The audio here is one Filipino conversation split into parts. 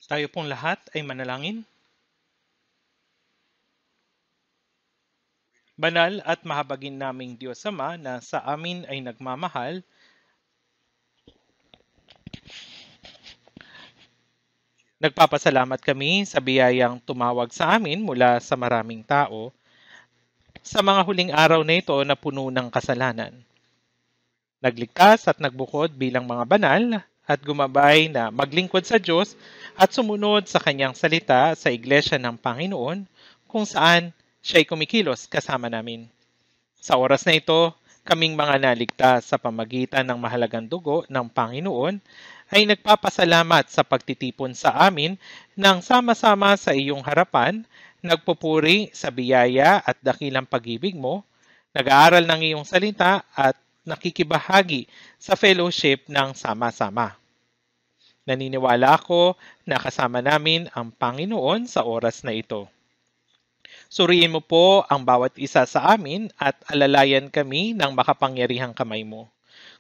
Tayo pong lahat ay manalangin. Banal at mahabagin naming Diyos Ama na sa amin ay nagmamahal, nagpapasalamat kami sa biyayang tumawag sa amin mula sa maraming tao sa mga huling araw na ito na puno ng kasalanan. Nagligtas at nagbukod bilang mga banal at gumabay na maglingkod sa Diyos at sumunod sa kanyang salita sa Iglesia ng Panginoon kung saan siya'y kumikilos kasama namin. Sa oras na ito, kaming mga naligtas sa pamagitan ng mahalagang dugo ng Panginoon ay nagpapasalamat sa pagtitipon sa amin ng sama-sama sa iyong harapan, nagpupuri sa biyaya at dakilang pag-ibig mo, nag-aaral ng iyong salita at nakikibahagi sa fellowship ng sama-sama. Naniniwala ako na kasama namin ang Panginoon sa oras na ito. Suriin mo po ang bawat isa sa amin at alalayan kami ng makapangyarihang kamay mo.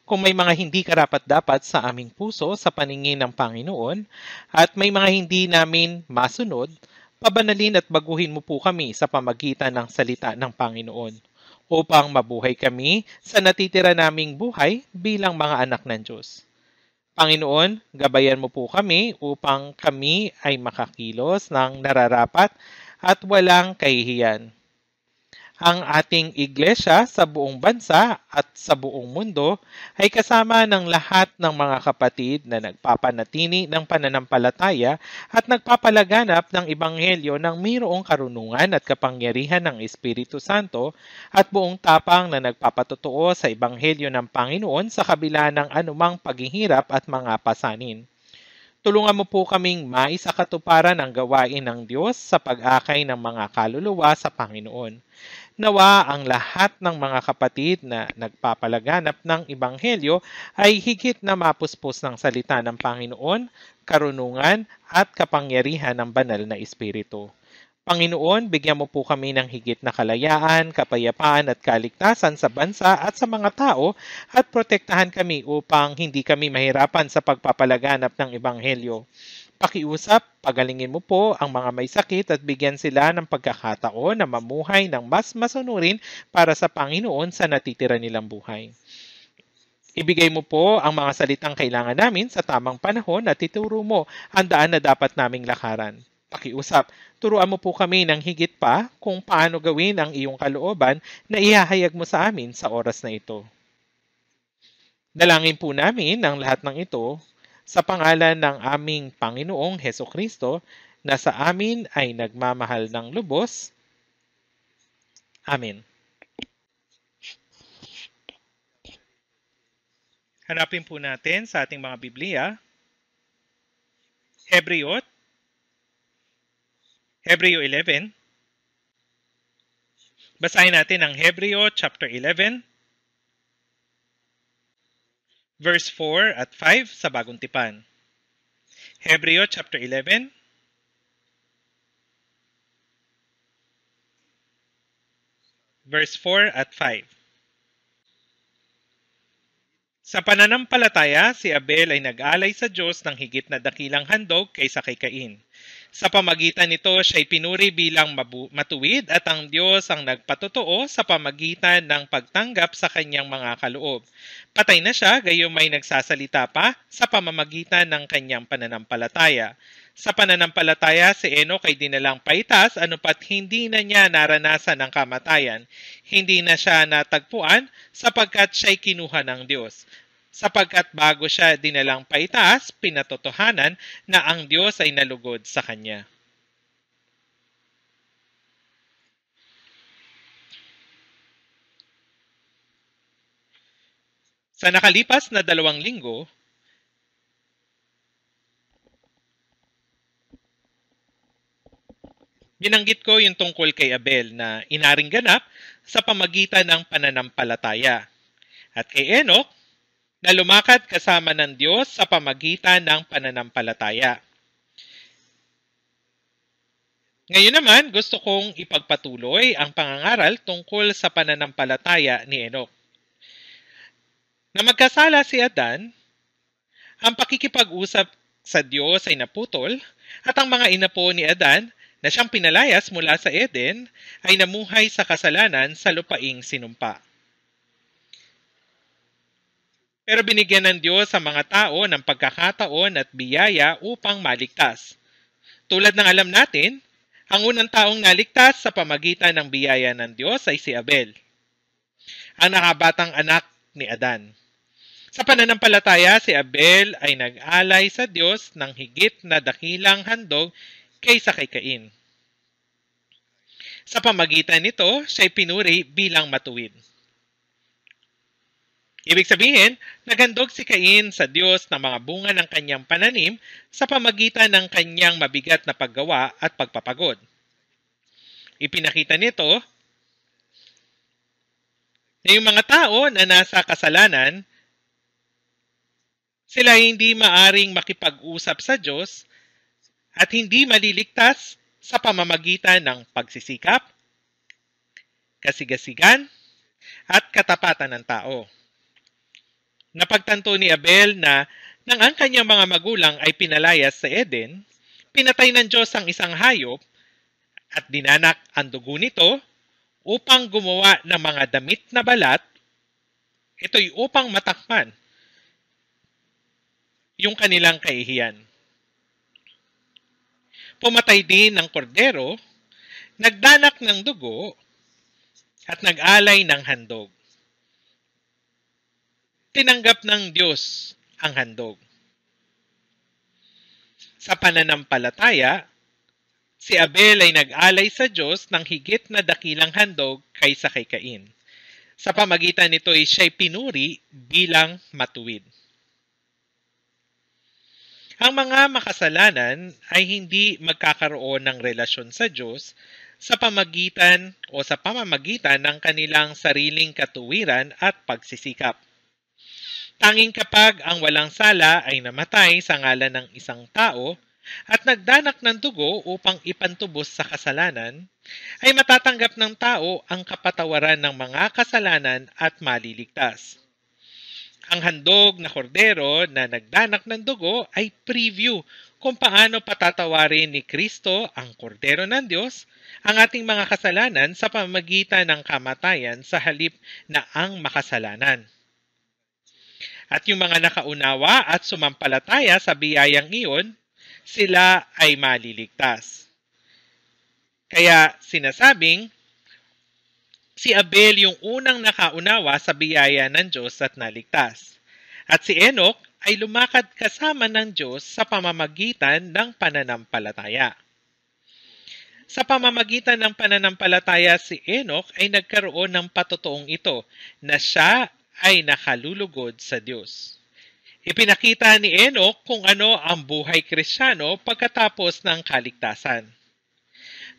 Kung may mga hindi karapat-dapat sa aming puso sa paningin ng Panginoon at may mga hindi namin masunod, pabanalin at baguhin mo po kami sa pamagitan ng salita ng Panginoon upang mabuhay kami sa natitira naming buhay bilang mga anak ng Diyos. Panginoon, gabayan mo po kami upang kami ay makakilos ng nararapat at walang kahihiyan. Ang ating iglesia sa buong bansa at sa buong mundo ay kasama ng lahat ng mga kapatid na nagpapanatili ng pananampalataya at nagpapalaganap ng ebanghelyo ng mayroong karunungan at kapangyarihan ng Espiritu Santo at buong tapang na nagpapatotoo sa ebanghelyo ng Panginoon sa kabila ng anumang paghihirap at mga pasanin. Tulungan mo po kaming maisakatuparan ang gawain ng Diyos sa pag-akay ng mga kaluluwa sa Panginoon. Nawa ang lahat ng mga kapatid na nagpapalaganap ng Ebanghelyo ay higit na mapuspos ng salita ng Panginoon, karunungan at kapangyarihan ng banal na Espiritu. Panginoon, bigyan mo po kami ng higit na kalayaan, kapayapaan at kaligtasan sa bansa at sa mga tao at protektahan kami upang hindi kami mahirapan sa pagpapalaganap ng Ebanghelyo. Pakiusap, pagalingin mo po ang mga may sakit at bigyan sila ng pagkakataon na mamuhay ng mas masunurin para sa Panginoon sa natitira nilang buhay. Ibigay mo po ang mga salitang kailangan namin sa tamang panahon at ituro mo ang daan na dapat naming lakaran. Pakiusap, turuan mo po kami ng higit pa kung paano gawin ang iyong kalooban na ihahayag mo sa amin sa oras na ito. Dalangin po namin ang lahat ng ito sa pangalan ng aming Panginoong Hesukristo na sa amin ay nagmamahal ng lubos. Amen. Hanapin po natin sa ating mga Biblia, Hebreo 11. Basahin natin ang Hebreo chapter 11, verse 4 at 5 sa Bagong Tipan. Hebreo chapter 11, verse 4 at 5. Sa pananampalataya, si Abel ay nag-alay sa Diyos ng higit na dakilang handog kaysa kay Cain. Sa pamagitan nito, siya'y pinuri bilang matuwid at ang Diyos ang nagpatotoo sa pamagitan ng pagtanggap sa kanyang mga kaloob. Patay na siya, gayon may nagsasalita pa sa pamamagitan ng kanyang pananampalataya. Sa pananampalataya, si Enoch ay dinalang paitas anupat hindi na niya naranasan ang kamatayan. Hindi na siya natagpuan sapagkat siya'y kinuha ng Diyos. Sapagkat bago siya dinalang paitaas, pinatotohanan na ang Diyos ay nalugod sa kanya. Sa nakalipas na 2 linggo, binanggit ko yung tungkol kay Abel na inaring ganap sa pamagitan ng pananampalataya. At kay Enoch, na lumakad kasama ng Diyos sa pamagitan ng pananampalataya. Ngayon naman, gusto kong ipagpatuloy ang pangangaral tungkol sa pananampalataya ni Enoch. Na magkasala si Adan, ang pakikipag-usap sa Diyos ay naputol At ang mga inapo ni Adan na siyang pinalayas mula sa Eden ay namuhay sa kasalanan sa lupaing sinumpa. Pero binigyan ng Diyos sa mga tao ng pagkakataon at biyaya upang maligtas. Tulad ng alam natin, ang unang taong naligtas sa pamagitan ng biyaya ng Diyos ay si Abel, ang nakabatang anak ni Adan. Sa pananampalataya, si Abel ay nag-alay sa Diyos ng higit na dakilang handog kaysa kay Cain. Sa pamagitan nito, siya'y pinuri bilang matuwid. Ibig sabihin, naghandog si Cain sa Diyos ng mga bunga ng kanyang pananim sa pamagitan ng kanyang mabigat na paggawa at pagpapagod. Ipinakita nito na yung mga tao na nasa kasalanan, sila hindi maaring makipag-usap sa Diyos at hindi maliligtas sa pamamagitan ng pagsisikap, kasigasigan, at katapatan ng tao. Napagtanto ni Abel na nang ang kanyang mga magulang ay pinalayas sa Eden, pinatay ng Diyos ang isang hayop at dinanak ang dugo nito upang gumawa ng mga damit na balat. Ito'y upang matakpan yung kanilang kahihiyan. Pumatay din ng kordero, nagdanak ng dugo, at nag-alay ng handog. Tinanggap ng Diyos ang handog. Sa pananampalataya, si Abel ay nag-alay sa Diyos ng higit na dakilang handog kaysa kay Cain. Sa pamagitan nito ay siya'y pinuri bilang matuwid. Ang mga makasalanan ay hindi magkakaroon ng relasyon sa Diyos sa pamamagitan ng kanilang sariling katuwiran at pagsisikap. Tanging kapag ang walang sala ay namatay sa ngalan ng isang tao at nagdanak ng dugo upang ipantubos sa kasalanan, ay matatanggap ng tao ang kapatawaran ng mga kasalanan at maliligtas. Ang handog na kordero na nagdanak ng dugo ay preview kung paano patatawarin ni Kristo, ang kordero ng Diyos, ang ating mga kasalanan sa pamamagitan ng kamatayan sa halip na ang makasalanan. At yung mga nakaunawa at sumampalataya sa biyayang iyon, sila ay maliligtas. Kaya sinasabing, si Abel yung unang nakaunawa sa biyaya ng Diyos at naligtas. At si Enoch ay lumakad kasama ng Diyos sa pamamagitan ng pananampalataya. Sa pamamagitan ng pananampalataya, si Enoch ay nagkaroon ng patotoong ito na siya ay nakalulugod sa Diyos. Ipinakita ni Enoch kung ano ang buhay Kristiyano pagkatapos ng kaligtasan.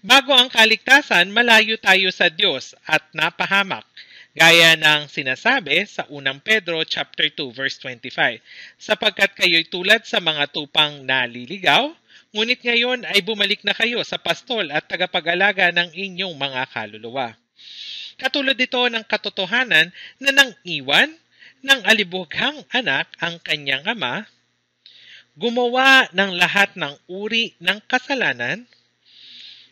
Bago ang kaligtasan, malayo tayo sa Diyos at napahamak, gaya ng sinasabi sa 1 Pedro chapter 2 verse 25, sapagkat kayo'y tulad sa mga tupang naliligaw, ngunit ngayon ay bumalik na kayo sa pastol at tagapag-alaga ng inyong mga kaluluwa. Katulad ito ng katotohanan na nang iwan ng alibughang anak ang kanyang ama, gumawa ng lahat ng uri ng kasalanan,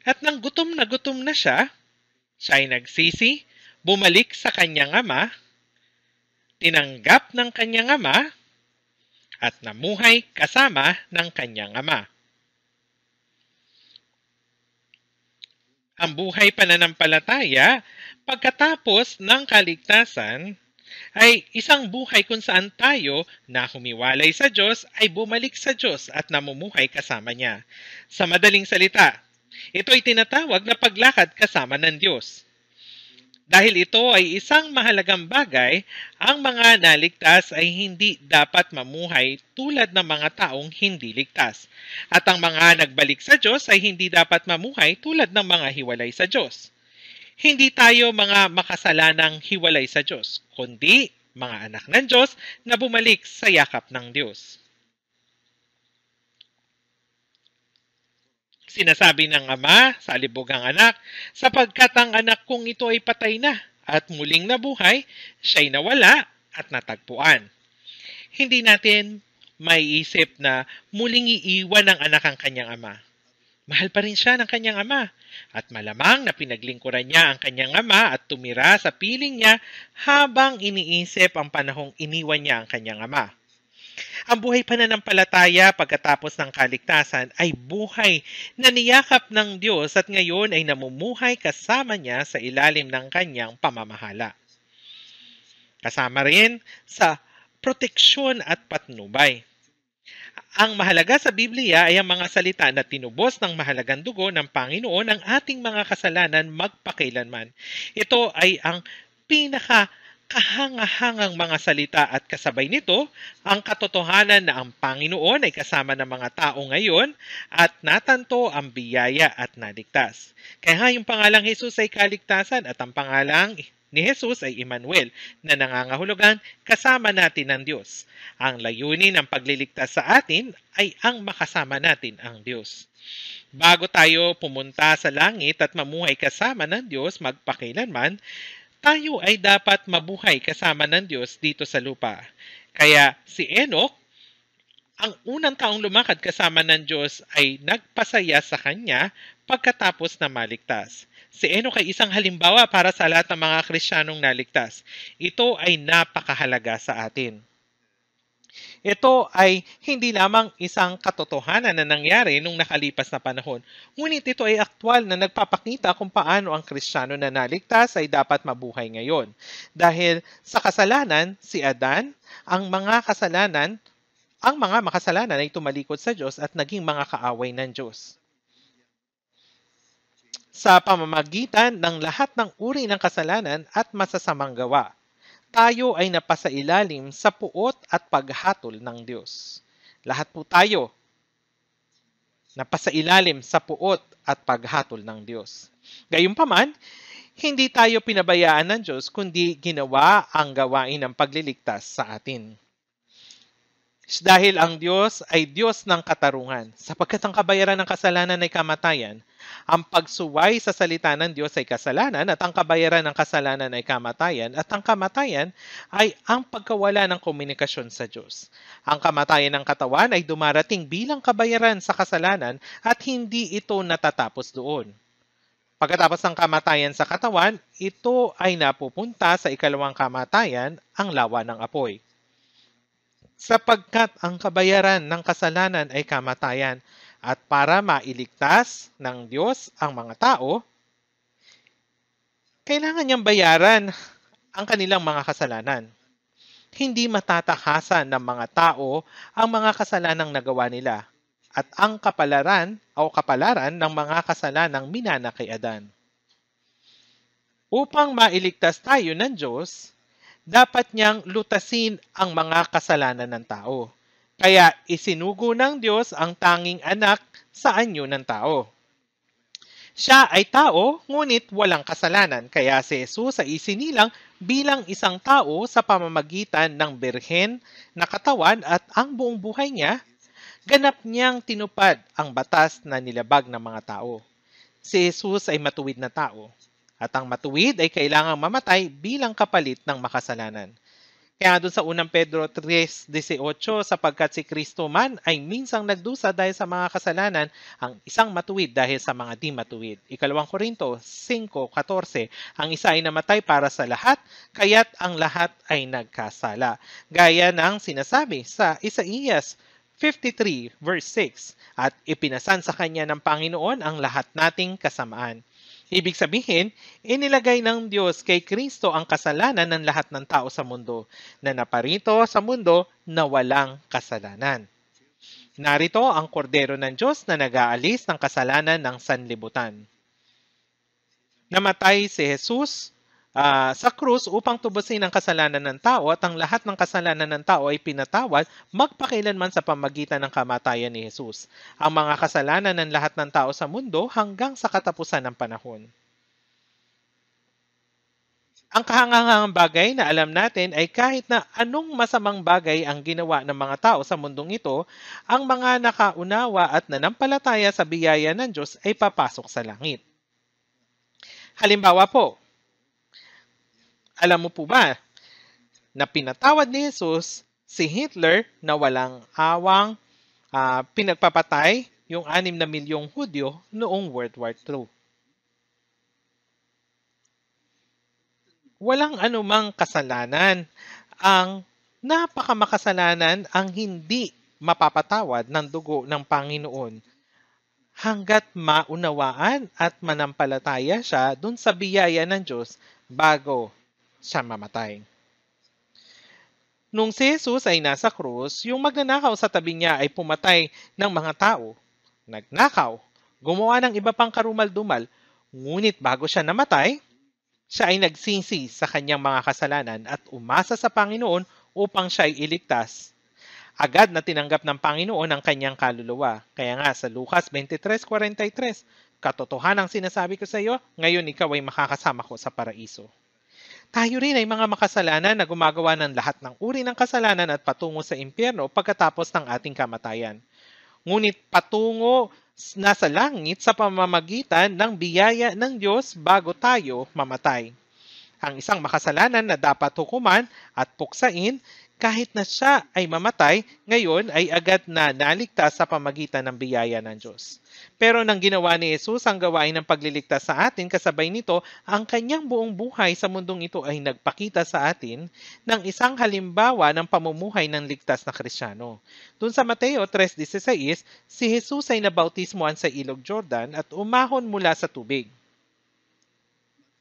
at nang gutom na siya ay nagsisi, bumalik sa kanyang ama, tinanggap ng kanyang ama, at namuhay kasama ng kanyang ama. Ang buhay pananampalataya pagkatapos ng kaligtasan ay isang buhay kung saan tayo na humiwalay sa Diyos ay bumalik sa Diyos at namumuhay kasama niya. Sa madaling salita, ito ay tinatawag na paglakad kasama ng Diyos. Dahil ito ay isang mahalagang bagay, ang mga naligtas ay hindi dapat mamuhay tulad ng mga taong hindi ligtas. At ang mga nagbalik sa Diyos ay hindi dapat mamuhay tulad ng mga hiwalay sa Diyos. Hindi tayo mga makasalanang hiwalay sa Diyos, kundi mga anak ng Diyos na bumalik sa yakap ng Diyos. Sinasabi ng ama sa alibughang anak, sapagkat ang anak kong ito ay patay na at muling nabuhay, siya'y nawala at natagpuan. Hindi natin maiisip na muling iiwan ng anak ang kanyang ama. Mahal pa rin siya ng kanyang ama at malamang na pinaglingkuran niya ang kanyang ama at tumira sa piling niya habang iniisip ang panahong iniwan niya ang kanyang ama. Ang buhay pananampalataya pagkatapos ng kaligtasan ay buhay na niyakap ng Diyos at ngayon ay namumuhay kasama niya sa ilalim ng kanyang pamamahala. Kasama rin sa proteksyon at patnubay. Ang mahalaga sa Biblia ay ang mga salita na tinubos ng mahalagang dugo ng Panginoon ang ating mga kasalanan magpakailanman. Ito ay ang pinaka-kahangahangang mga salita at kasabay nito ang katotohanan na ang Panginoon ay kasama ng mga tao ngayon at natanto ang biyaya at naligtas. Kaya yung pangalang Jesus ay kaligtasan at ang pangalang ni Jesus ay Emmanuel na nangangahulugan kasama natin ng Diyos. Ang layunin ng pagliligtas sa atin ay ang makasama natin ang Diyos. Bago tayo pumunta sa langit at mamuhay kasama ng Diyos magpakailanman, tayo ay dapat mabuhay kasama ng Diyos dito sa lupa. Kaya si Enoch, ang unang taong lumakad kasama ng Diyos ay nagpasaya sa kanya pagkatapos na maligtas. Si Enoch ay isang halimbawa para sa lahat ng mga Kristiyanong naligtas. Ito ay napakahalaga sa atin. Ito ay hindi lamang isang katotohanan na nangyari nung nakalipas na panahon. Ngunit ito ay aktwal na nagpapakita kung paano ang Kristiyano na naligtas ay dapat mabuhay ngayon. Dahil sa kasalanan, si Adan, ang mga makasalanan ay tumalikod sa Diyos at naging mga kaaway ng Diyos. Sa pamamagitan ng lahat ng uri ng kasalanan at masasamang gawa, tayo ay napasailalim sa puot at paghatol ng Diyos. Lahat po tayo napasailalim sa puot at paghatol ng Diyos. Gayunpaman, hindi tayo pinabayaan ng Diyos kundi ginawa ang gawain ng pagliligtas sa atin. Dahil ang Diyos ay Diyos ng katarungan, sapagkat ang kabayaran ng kasalanan ay kamatayan, ang pagsuway sa salita ng Diyos ay kasalanan at ang kabayaran ng kasalanan ay kamatayan at ang kamatayan ay ang pagkawala ng komunikasyon sa Diyos. Ang kamatayan ng katawan ay dumarating bilang kabayaran sa kasalanan at hindi ito natatapos doon. Pagkatapos ng kamatayan sa katawan, ito ay napupunta sa ikalawang kamatayan, ang lawa ng apoy. Sapagkat ang kabayaran ng kasalanan ay kamatayan at para mailigtas ng Diyos ang mga tao, kailangan niyang bayaran ang kanilang mga kasalanan. Hindi matatakasan ng mga tao ang mga kasalanang nagawa nila at ang kapalaran ng mga kasalanang minana kay Adan. Upang mailigtas tayo ng Diyos, dapat niyang lutasin ang mga kasalanan ng tao. Kaya isinugo ng Diyos ang tanging anak sa anyo ng tao. Siya ay tao, ngunit walang kasalanan. Kaya si Jesus ay isinilang bilang isang tao sa pamamagitan ng birhen na katawan at ang buong buhay niya, ganap niyang tinupad ang batas na nilabag ng mga tao. Si Jesus ay matuwid na tao. At ang matuwid ay kailangang mamatay bilang kapalit ng makasalanan. Kaya doon sa unang Pedro 3:18, sapagkat si Kristo man ay minsang nagdusa dahil sa mga kasalanan, ang isang matuwid dahil sa mga di matuwid. Ikalawang Korinto 5:14, ang isa ay namatay para sa lahat, kaya't ang lahat ay nagkasala. Gaya ng sinasabi sa Isaías 53 verse 6, at ipinasan sa kanya ng Panginoon ang lahat nating kasamaan. Ibig sabihin, inilagay ng Diyos kay Kristo ang kasalanan ng lahat ng tao sa mundo, na naparito sa mundo na walang kasalanan. Narito ang kordero ng Diyos na nag-aalis ng kasalanan ng sanlibutan. Namatay si Jesus sa krus upang tubusin ang kasalanan ng tao at ang lahat ng kasalanan ng tao ay pinatawad magpakailanman sa pamagitan ng kamatayan ni Jesus. Ang mga kasalanan ng lahat ng tao sa mundo hanggang sa katapusan ng panahon. Ang kahangahangang bagay na alam natin ay kahit na anong masamang bagay ang ginawa ng mga tao sa mundong ito, ang mga nakaunawa at nanampalataya sa biyaya ng Diyos ay papasok sa langit. Halimbawa po, alam mo po ba na pinatawad ni Jesus Si Hitler na walang awang pinagpapatay yung 6 na milyong Hudyo noong World War II. Walang anumang kasalanan ang napakamakasalanan ang hindi mapapatawad ng dugo ng Panginoon hanggat maunawaan at manampalataya siya dun sa biyaya ng Diyos bago siya mamatay. Nung si Jesus ay nasa krus, yung magnanakaw sa tabi niya ay pumatay ng mga tao. Nagnakaw, gumawa ng iba pang karumal-dumal, ngunit bago siya namatay, siya ay nagsisi sa kanyang mga kasalanan at umasa sa Panginoon upang siya ay iligtas. Agad na tinanggap ng Panginoon ang kanyang kaluluwa. Kaya nga sa Lucas 23:43, katotohanang sinasabi ko sa iyo, ngayon ikaw ay makakasama ko sa paraiso. Tayo rin ay mga makasalanan na gumagawa ng lahat ng uri ng kasalanan at patungo sa impyerno pagkatapos ng ating kamatayan. Ngunit patungo na sa langit sa pamamagitan ng biyaya ng Diyos bago tayo mamatay. Ang isang makasalanan na dapat hukuman at puksain kahit na siya ay mamatay, ngayon ay agad na naligtas sa pamagitan ng biyaya ng Diyos. Pero nang ginawa ni Jesus ang gawain ng pagliligtas sa atin, kasabay nito, ang kanyang buong buhay sa mundong ito ay nagpakita sa atin ng isang halimbawa ng pamumuhay ng ligtas na Kristiyano. Doon sa Mateo 3:16, si Jesus ay nabautismoan sa Ilog Jordan at umahon mula sa tubig.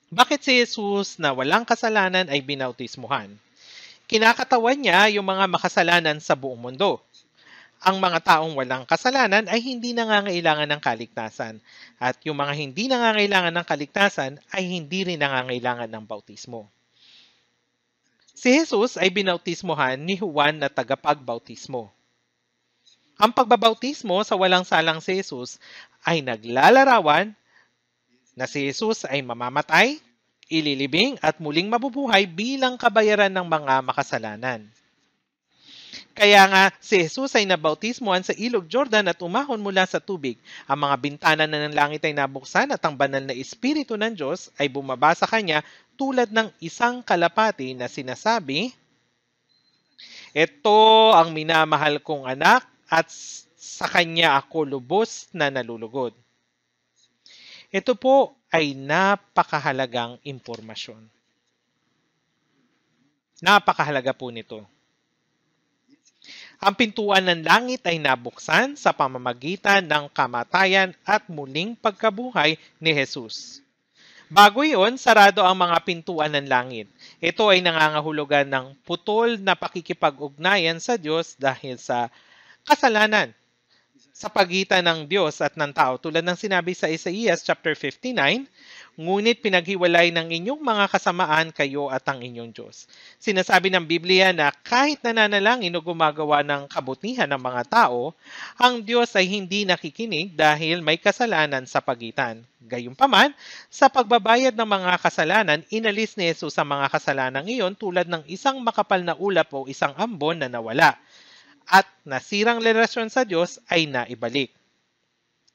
Bakit si Jesus na walang kasalanan ay binautismuhan? Kinakatawan niya yung mga makasalanan sa buong mundo. Ang mga taong walang kasalanan ay hindi nangangailangan ng kaligtasan. At yung mga hindi nangangailangan ng kaligtasan ay hindi rin nangangailangan ng bautismo. Si Jesus ay binautismohan ni Juan na tagapagbautismo. Ang pagbabautismo sa walang salang si Jesus ay naglalarawan na si Jesus ay mamamatay, ililibing at muling mabubuhay bilang kabayaran ng mga makasalanan. Kaya nga, si Jesus ay nabautismohan sa Ilog Jordan at umahon mula sa tubig. Ang mga bintana ng langit ay nabuksan at ang banal na Espiritu ng Diyos ay bumaba sa kanya tulad ng isang kalapati na sinasabi, "Ito ang minamahal kong anak at sa kanya ako lubos na nalulugod." Ito po ay napakahalagang impormasyon. Napakahalaga po nito. Ang pintuan ng langit ay nabuksan sa pamamagitan ng kamatayan at muling pagkabuhay ni Jesus. Bago iyon, sarado ang mga pintuan ng langit. Ito ay nangangahulugan ng putol na pakikipag-ugnayan sa Diyos dahil sa kasalanan sa pagitan ng Diyos at ng tao. Tulad ng sinabi sa Isaías chapter 59, ngunit pinaghiwalay ng inyong mga kasamaan kayo at ang inyong Diyos. Sinasabi ng Biblia na kahit nananalangin o gumagawa ng kabutihan ng mga tao, ang Diyos ay hindi nakikinig dahil may kasalanan sa pagitan. Gayunpaman, sa pagbabayad ng mga kasalanan, inalis ni Jesus ang mga kasalanan iyon tulad ng isang makapal na ulap o isang ambon na nawala. At nasirang relasyon sa Diyos ay naibalik.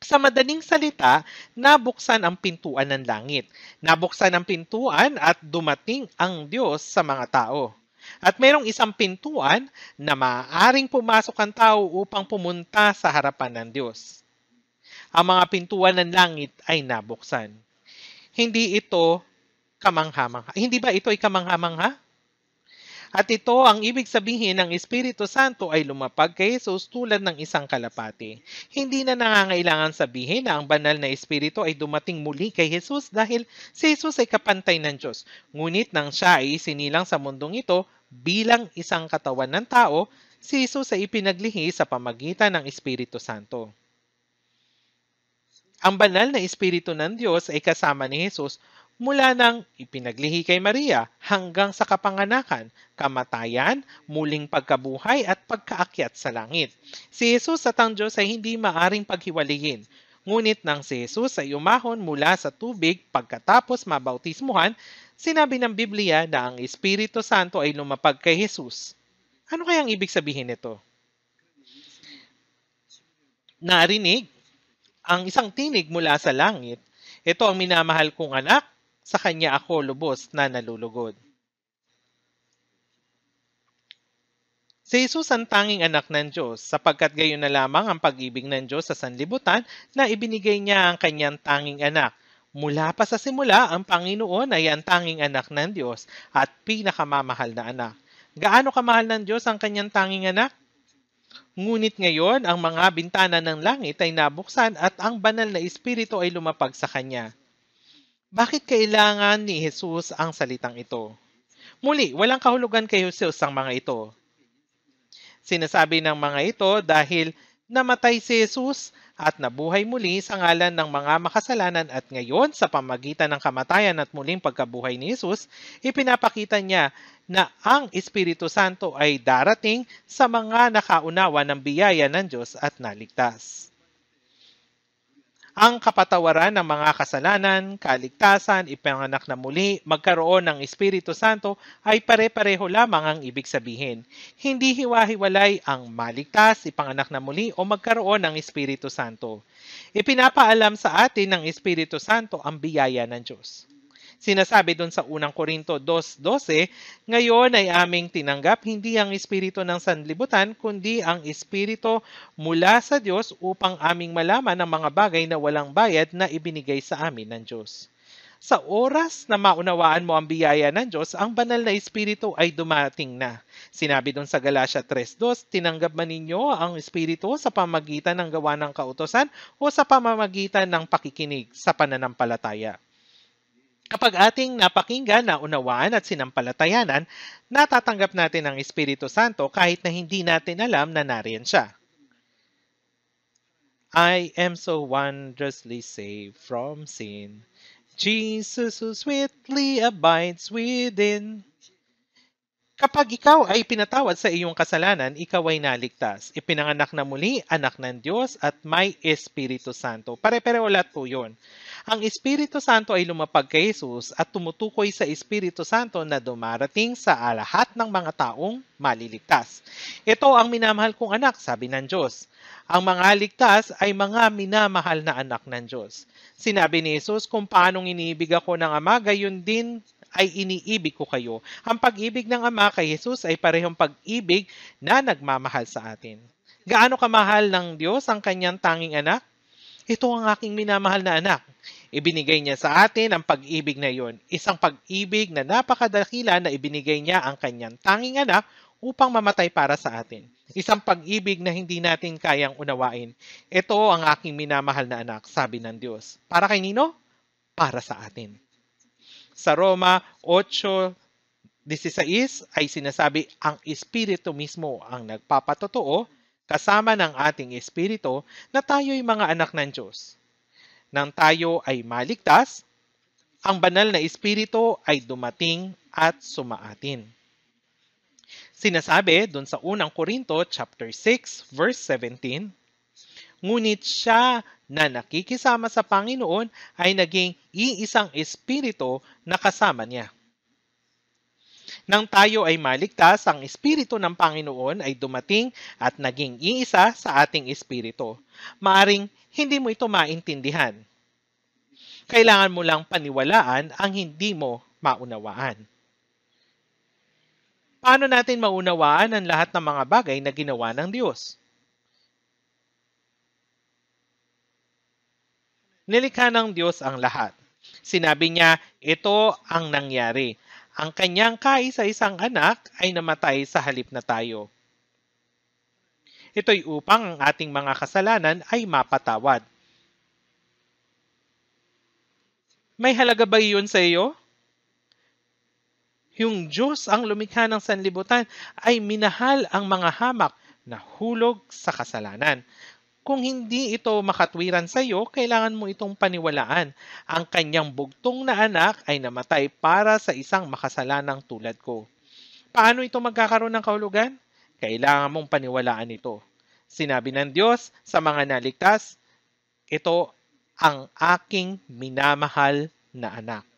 Sa madaling salita, nabuksan ang pintuan ng langit. Nabuksan ang pintuan at dumating ang Diyos sa mga tao. At mayroong isang pintuan na maaaring pumasok ang tao upang pumunta sa harapan ng Diyos. Ang mga pintuan ng langit ay nabuksan. Hindi ito kamangha-mangha. Hindi ba ito ay kamangha-mangha? At ito ang ibig sabihin ng Espiritu Santo ay lumapag kay Jesus tulad ng isang kalapati. Hindi na nangangailangan sabihin na ang banal na Espiritu ay dumating muli kay Jesus dahil si Jesus ay kapantay ng Diyos. Ngunit nang siya ay isinilang sa mundong ito bilang isang katawan ng tao, si Jesus ay ipinaglihi sa pamagitan ng Espiritu Santo. Ang banal na Espiritu ng Diyos ay kasama ni Jesus mula nang ipinaglihi kay Maria hanggang sa kapanganakan, kamatayan, muling pagkabuhay at pagkaakyat sa langit. Si Jesus at ang Diyos ay hindi maaring paghiwalayin. Ngunit nang si Jesus ay umahon mula sa tubig pagkatapos mabautismuhan, sinabi ng Biblia na ang Espiritu Santo ay lumapag kay Jesus. Ano kayang ibig sabihin nito? Narinig ang isang tinig mula sa langit, "Ito ang minamahal kong anak, sa kanya ako lubos na nalulugod." Si Jesus ang tanging anak ng Diyos, sapagkat gayon na lamang ang pag-ibig ng Diyos sa sanlibutan na ibinigay niya ang kanyang tanging anak. Mula pa sa simula, ang Panginoon ay ang tanging anak ng Diyos at pinakamamahal na anak. Gaano kamahal ng Diyos ang kanyang tanging anak? Ngunit ngayon, ang mga bintana ng langit ay nabuksan at ang banal na Espiritu ay lumapag sa kanya. Bakit kailangan ni Jesus ang salitang ito? Muli, walang kahulugan kay Jesus ang mga ito. Sinasabi ng mga ito dahil namatay si Jesus at nabuhay muli sa ngalan ng mga makasalanan at ngayon sa pamagitan ng kamatayan at muling pagkabuhay ni Jesus, ipinapakita niya na ang Espiritu Santo ay darating sa mga nakaunawa ng biyaya ng Diyos at naligtas. Ang kapatawaran ng mga kasalanan, kaligtasan, ipanganak na muli, magkaroon ng Espiritu Santo ay pare-pareho lamang ang ibig sabihin. Hindi hiwa-hiwalay ang maligtas, ipanganak na muli o magkaroon ng Espiritu Santo. Ipinapaalam sa atin ng Espiritu Santo ang biyaya ng Diyos. Sinasabi doon sa unang Korinto 2:12, ngayon ay aming tinanggap hindi ang espiritu ng sanlibutan, kundi ang espiritu mula sa Diyos upang aming malaman ang mga bagay na walang bayad na ibinigay sa amin ng Diyos. Sa oras na maunawaan mo ang biyaya ng Diyos, ang banal na espiritu ay dumating na. Sinabi doon sa Galatia 3:2, tinanggap man ninyo ang espiritu sa pamamagitan ng gawa ng kautusan o sa pamamagitan ng pakikinig sa pananampalataya. Kapag ating napakinggan, naunawaan at sinampalatayanan, natatanggap natin ang Espiritu Santo kahit na hindi natin alam na nariyan siya. I am so wondrously saved from sin. Jesus who sweetly abides within. Kapag ikaw ay pinatawad sa iyong kasalanan, ikaw ay naligtas. Ipinanganak na muli, anak ng Diyos at may Espiritu Santo. Pare-pareho lahat po yun. Ang Espiritu Santo ay lumapag kay Jesus at tumutukoy sa Espiritu Santo na dumarating sa lahat ng mga taong maliligtas. Ito ang minamahal kong anak, sabi ng Diyos. Ang mga ligtas ay mga minamahal na anak ng Diyos. Sinabi ni Jesus, kung paanong iniibig ako ng Ama, gayon din ay iniibig ko kayo. Ang pag-ibig ng Ama kay Jesus ay parehong pag-ibig na nagmamahal sa atin. Gaano kamahal ng Diyos ang kanyang tanging anak? Ito ang aking minamahal na anak. Ibinigay niya sa atin ang pag-ibig na iyon. Isang pag-ibig na napakadakila na ibinigay niya ang kanyang tanging anak upang mamatay para sa atin. Isang pag-ibig na hindi natin kayang unawain. Ito ang aking minamahal na anak, sabi ng Diyos. Para kay nino? Para sa atin. Sa Roma 8:16 ay sinasabi, ang Espiritu mismo ang nagpapatotoo kasama ng ating Espiritu na tayo'y mga anak ng Diyos. Nang tayo ay maligtas, ang banal na Espiritu ay dumating at sumaatin. Sinasabi doon sa unang Korinto chapter 6 verse 17, ngunit siya na nakikisama sa Panginoon ay naging iisang espiritu na kasama niya. Nang tayo ay maligtas, ang Espiritu ng Panginoon ay dumating at naging iisa sa ating espiritu. Maaring hindi mo ito maintindihan. Kailangan mo lang paniwalaan ang hindi mo maunawaan. Paano natin maunawaan ang lahat ng mga bagay na ginawa ng Diyos? Nilikha ng Diyos ang lahat. Sinabi niya, ito ang nangyari. Ang kanyang kaisa-isang anak ay namatay sa halip na tayo. Ito'y upang ang ating mga kasalanan ay mapatawad. May halaga ba iyon sa iyo? Yung Diyos ang lumikha ng sanlibutan ay minahal ang mga hamak na hulog sa kasalanan. Kung hindi ito makatwiran sa iyo, kailangan mo itong paniwalaan. Ang kanyang bugtong na anak ay namatay para sa isang makasalanang tulad ko. Paano ito magkakaroon ng kahulugan? Kailangan mong paniwalaan ito. Sinabi ng Diyos sa mga naligtas, ito ang aking minamahal na anak.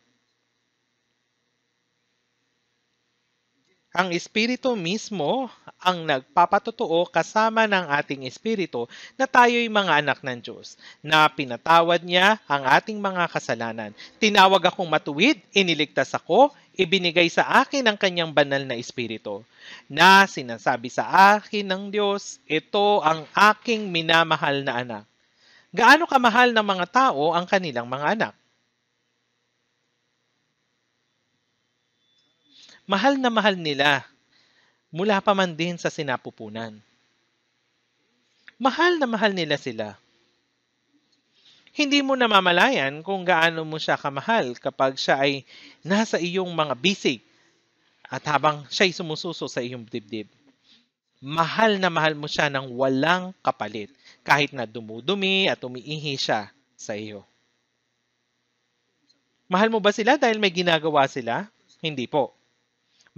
Ang Espiritu mismo ang nagpapatotoo kasama ng ating Espiritu na tayo'y mga anak ng Diyos, na pinatawad niya ang ating mga kasalanan. Tinawag akong matuwid, iniligtas ako, Ibinigay sa akin ang kanyang banal na espiritu na sinasabi sa akin ng Diyos, ito ang aking minamahal na anak. Gaano kamahal ng mga tao ang kanilang mga anak? Mahal na mahal nila mula pa man din sa sinapupunan. Mahal na mahal nila sila. Hindi mo namamalayan kung gaano mo siya kamahal kapag siya ay nasa iyong mga bisig at habang siya'y sumususo sa iyong dibdib. Mahal na mahal mo siya ng walang kapalit kahit na dumudumi at umiihi siya sa iyo. Mahal mo ba sila dahil may ginagawa sila? Hindi po.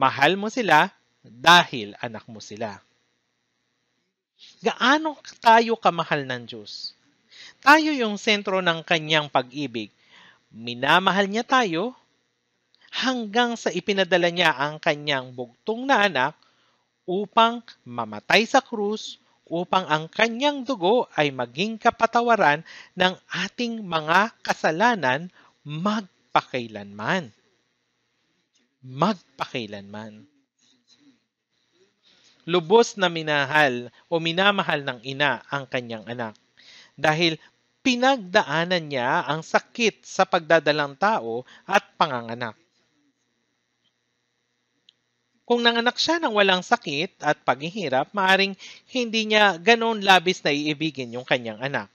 Mahal mo sila dahil anak mo sila. Gaano tayo kamahal ng Diyos? Tayo yung sentro ng kanyang pag-ibig. Minamahal niya tayo hanggang sa ipinadala niya ang kanyang bugtong na anak upang mamatay sa krus, upang ang kanyang dugo ay maging kapatawaran ng ating mga kasalanan magpakailanman. Magpakailanman. Lubos na minahal o minamahal ng ina ang kanyang anak dahil pinagdaanan niya ang sakit sa pagdadalang tao at panganganak. Kung nanganak siya ng walang sakit at paghihirap, maaring hindi niya ganon labis na iibigin yung kanyang anak.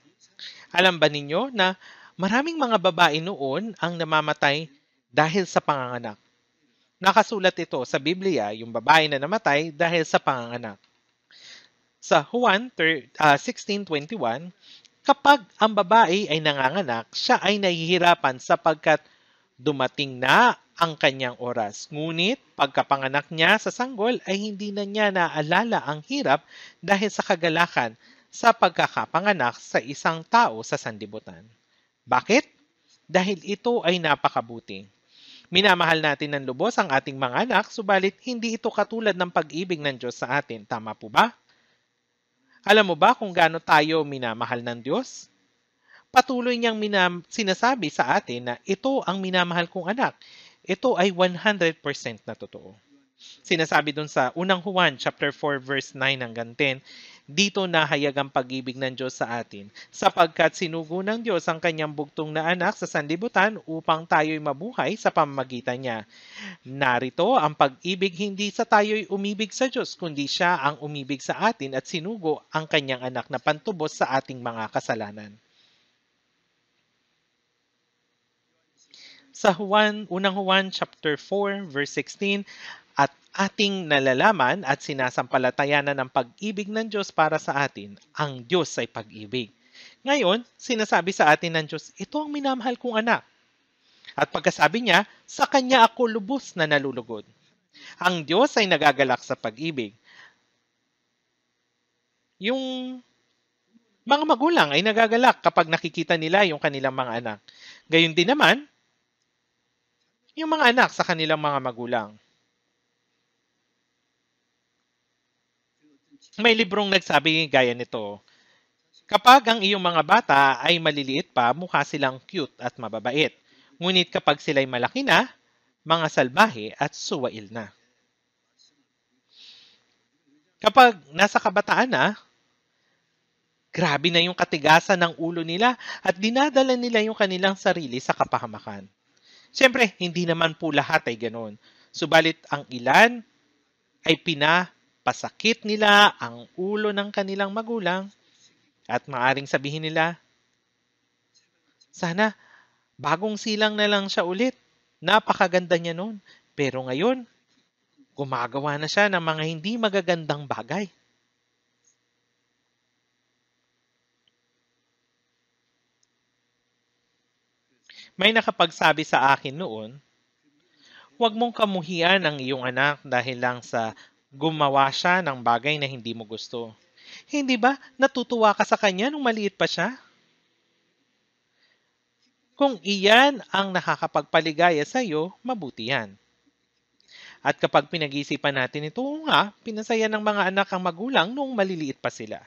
Alam ba ninyo na maraming mga babae noon ang namamatay dahil sa panganganak? Nakasulat ito sa Biblia, yung babae na namatay dahil sa panganganak. Sa Juan 16:21, kapag ang babae ay nanganganak, siya ay nahihirapan sapagkat dumating na ang kanyang oras. Ngunit pagkapanganak niya sa sanggol ay hindi na niya naalala ang hirap dahil sa kagalakan sa pagkakapanganak sa isang tao sa sanlibutan. Bakit? Dahil ito ay napakabuti. Minamahal natin ng lubos ang ating mga anak, subalit hindi ito katulad ng pag-ibig ng Diyos sa atin. Tama po ba? Alam mo ba kung gaano tayo minamahal ng Diyos? Patuloy niyang sinasabi sa atin na ito ang minamahal kong anak. Ito ay 100% na totoo. Sinasabi dun sa unang Juan chapter 4 verse 9 hanggang 10, dito nahayag ang pag-ibig ng Diyos sa atin, sapagkat sinugo ng Diyos ang kanyang bugtong na anak sa sanlibutan upang tayo'y mabuhay sa pamamagitan niya. Narito ang pag-ibig, hindi sa tayo'y umibig sa Diyos, kundi siya ang umibig sa atin at sinugo ang kanyang anak na pantubos sa ating mga kasalanan. Sa unang Juan chapter 4 verse 16, at ating nalalaman at sinasampalatayanan ng pag-ibig ng Diyos para sa atin, ang Diyos ay pag-ibig. Ngayon, sinasabi sa atin ng Diyos, ito ang minamahal kong anak. At pagkasabi niya, sa Kanya ako lubos na nalulugod. Ang Diyos ay nagagalak sa pag-ibig. Yung mga magulang ay nagagalak kapag nakikita nila yung kanilang mga anak. Gayon din naman, yung mga anak sa kanilang mga magulang. May librong nagsabi gaya nito, kapag ang iyong mga bata ay maliliit pa, mukha silang cute at mababait. Ngunit kapag sila'y malaki na, mga salbahe at suwail na. Kapag nasa kabataan na, grabe na yung katigasan ng ulo nila at dinadala nila yung kanilang sarili sa kapahamakan. Siyempre, hindi naman po lahat ay ganoon. Subalit ang ilan ay pinapasakit nila ang ulo ng kanilang magulang at maaring sabihin nila, sana bagong silang na lang siya ulit. Napakaganda niya noon. Pero ngayon, gumagawa na siya ng mga hindi magagandang bagay. May nakapagsabi sa akin noon, huwag mong kamuhian ang iyong anak dahil lang sa gumawa siya ng bagay na hindi mo gusto. Hindi ba natutuwa ka sa kanya nung maliit pa siya? Kung iyan ang nakakapagpaligaya sa iyo, mabuti yan. At kapag pinag-iisipan natin ito, nga, pinasaya ng mga anak ang magulang nung maliliit pa sila.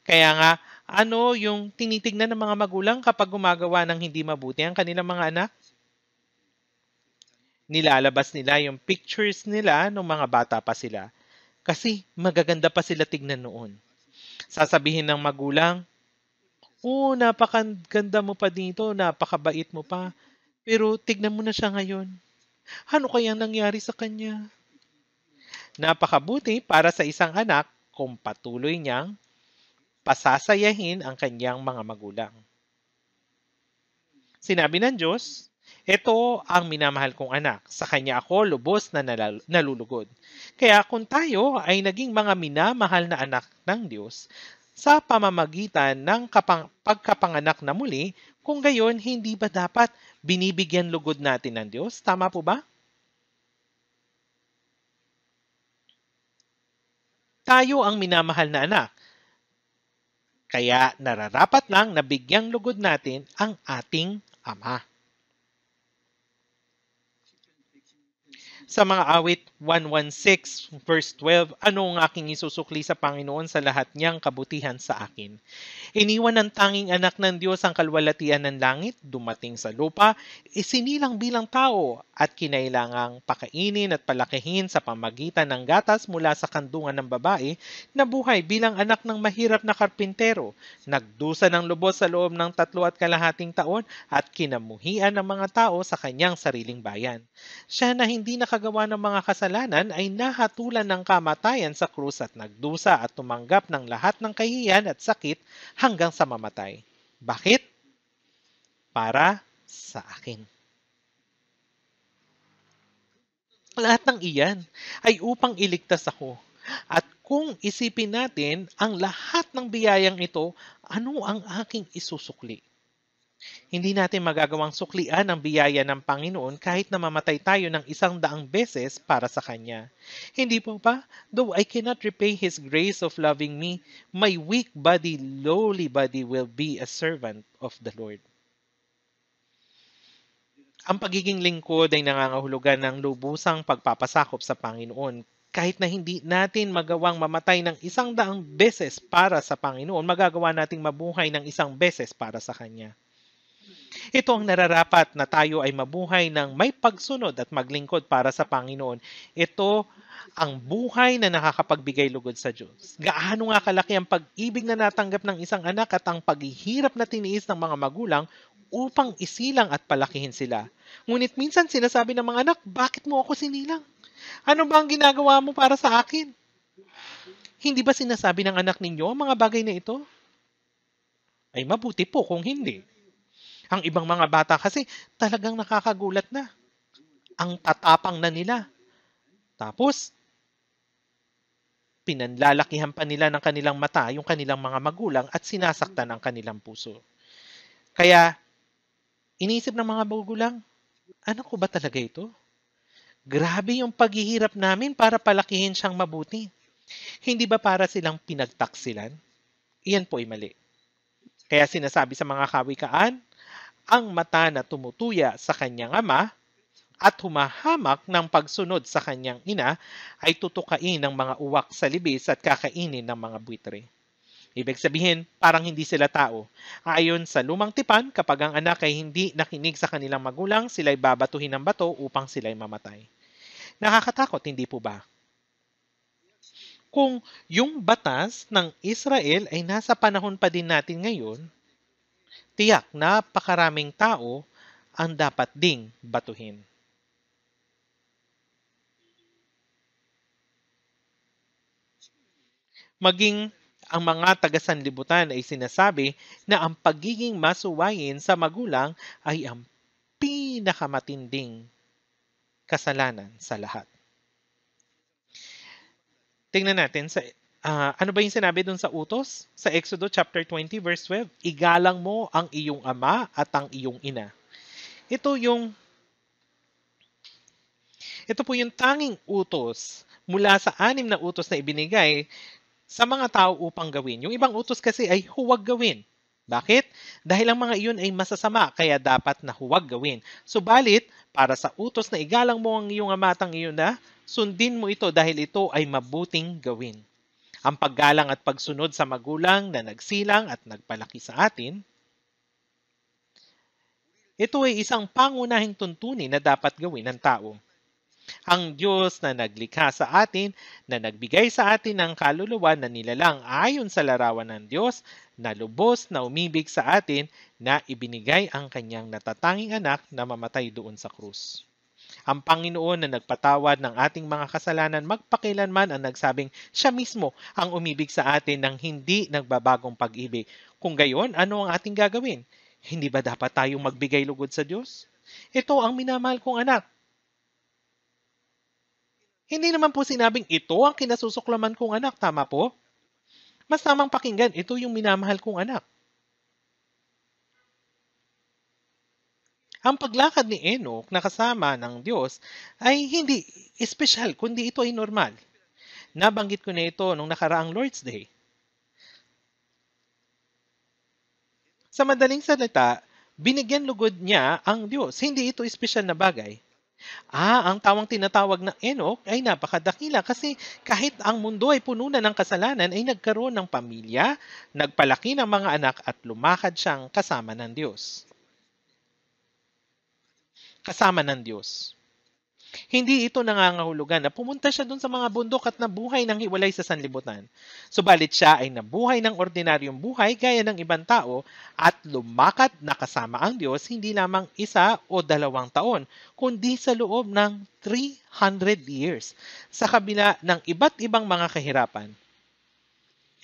Kaya nga, ano yung tinitignan ng mga magulang kapag gumagawa ng hindi mabuti ang kanilang mga anak? Nilalabas nila yung pictures nila nung mga bata pa sila kasi magaganda pa sila tignan noon. Sasabihin ng magulang, "Oh, napakaganda mo pa dito, napakabait mo pa. Pero tignan mo na siya ngayon. Ano kayang nangyari sa kanya?" Napakabuti para sa isang anak kung patuloy niyang pasasayahin ang kanyang mga magulang. Sinabi ng Diyos, "Ito ang minamahal kong anak, sa kanya ako lubos na nalulugod." Kaya kung tayo ay naging mga minamahal na anak ng Diyos, sa pamamagitan ng pagkapanganak na muli, kung gayon, hindi ba dapat binibigyan lugod natin ng Diyos? Tama po ba? Tayo ang minamahal na anak. Kaya nararapat lang na bigyang lugod natin ang ating Ama. Sa mga awit 116 verse 12, ano ang aking isusukli sa Panginoon sa lahat niyang kabutihan sa akin? Iniwan ng tanging anak ng Diyos ang kalwalatian ng langit, dumating sa lupa, isinilang bilang tao at kinailangang pakainin at palakihin sa pamagitan ng gatas mula sa kandungan ng babae na buhay bilang anak ng mahirap na karpintero, nagdusa ng lubos sa loob ng 3.5 taon at kinamuhian ng mga tao sa kanyang sariling bayan. Siya na hindi nakagawa ng mga kasalanan ay nahatulan ng kamatayan sa krus at nagdusa at tumanggap ng lahat ng kahihiyan at sakit hanggang sa mamatay. Bakit? Para sa akin. Lahat ng iyan ay upang iligtas ako. At kung isipin natin ang lahat ng biyayang ito, ano ang aking isusukli? Hindi natin magagawang suklian ang biyaya ng Panginoon kahit na mamatay tayo ng 100 beses para sa Kanya. Hindi po ba? Though I cannot repay His grace of loving me, my weak body, lowly body will be a servant of the Lord. Ang pagiging lingkod ay nangangahulugan ng lubusang pagpapasakop sa Panginoon. Kahit na hindi natin magawang mamatay ng 100 beses para sa Panginoon, magagawa nating mabuhay ng 1 beses para sa Kanya. Ito ang nararapat na tayo ay mabuhay ng may pagsunod at maglingkod para sa Panginoon. Ito ang buhay na nakakapagbigay lugod sa Diyos. Gaano nga kalaki ang pag-ibig na natanggap ng isang anak at ang paghihirap na tiniis ng mga magulang upang isilang at palakihin sila. Ngunit minsan sinasabi ng mga anak, "Bakit mo ako sinilang? Ano ba ang ginagawa mo para sa akin?" Hindi ba sinasabi ng anak ninyo ang mga bagay na ito? Ay mabuti po kung hindi. Ang ibang mga bata kasi talagang nakakagulat na. Ang tatapang na nila. Tapos, pinanlalakihan pa nila ng kanilang mata yung kanilang mga magulang at sinasaktan ang kanilang puso. Kaya, iniisip ng mga magulang, ano ko ba talaga ito? Grabe yung paghihirap namin para palakihin siyang mabuti. Hindi ba para silang pinagtaksilan? Iyan po ay mali. Kaya sinasabi sa mga kawikaan, ang mata na tumutuya sa kanyang ama at humahamak ng pagsunod sa kanyang ina ay tutukain ng mga uwak sa libis at kakainin ng mga buitre. Ibig sabihin, parang hindi sila tao. Ayon sa lumang tipan, kapag ang anak ay hindi nakinig sa kanilang magulang, sila'y babatuhin ng bato upang sila'y mamatay. Nakakatakot, hindi po ba? Kung yung batas ng Israel ay nasa panahon pa din natin ngayon, tiyak napakaraming tao ang dapat ding batuhin. Maging ang mga taga-sanlibutan ay sinasabi na ang pagiging masuwayin sa magulang ay ang pinakamatinding kasalanan sa lahat. Tingnan natin sa ano ba yung sinabi dun sa utos? Sa Exodus chapter 20 verse 12, "Igalang mo ang iyong ama at ang iyong ina." Ito po yung tanging utos mula sa 6 na utos na ibinigay sa mga tao upang gawin. Yung ibang utos kasi ay huwag gawin. Bakit? Dahil ang mga iyon ay masasama, kaya dapat na huwag gawin. Subalit, para sa utos na igalang mo ang iyong ama at ang iyong ina, sundin mo ito dahil ito ay mabuting gawin. Ang paggalang at pagsunod sa magulang na nagsilang at nagpalaki sa atin Ito ay isang pangunahing tuntunin na dapat gawin ng tao. Ang Diyos na naglikha sa atin, na nagbigay sa atin ng kaluluwa na nilalang ayon sa larawan ng Diyos, na lubos na umibig sa atin, na ibinigay ang kanyang natatanging anak na mamatay doon sa krus. Ang Panginoon na nagpatawad ng ating mga kasalanan magpakilanman ang nagsabing siya mismo ang umibig sa atin ng hindi nagbabagong pag-ibig. Kung gayon, ano ang ating gagawin? Hindi ba dapat tayong magbigay lugod sa Diyos? Ito ang minamahal kong anak. Hindi naman po sinabing ito ang kinasusuklaman kong anak, tama po? Mas tamang pakinggan, ito yung minamahal kong anak. Ang paglakad ni Enoch na kasama ng Diyos ay hindi espesyal, kundi ito ay normal. Nabanggit ko na ito nung nakaraang Lord's Day. Sa madaling salita, binigyan lugod niya ang Diyos. Hindi ito espesyal na bagay. Ang tawang tinatawag na Enoch ay napakadakila kasi kahit ang mundo ay puno na ng kasalanan ay nagkaroon ng pamilya, nagpalaki ng mga anak at lumakad siyang kasama ng Diyos. Kasama ng Diyos. Hindi ito nangangahulugan na pumunta siya dun sa mga bundok at nabuhay ng hiwalay sa sanlibutan. Subalit siya ay nabuhay ng ordinaryong buhay gaya ng ibang tao at lumakad na kasama ang Diyos hindi lamang 1 o 2 taon, kundi sa loob ng 300 years sa kabila ng iba't ibang mga kahirapan.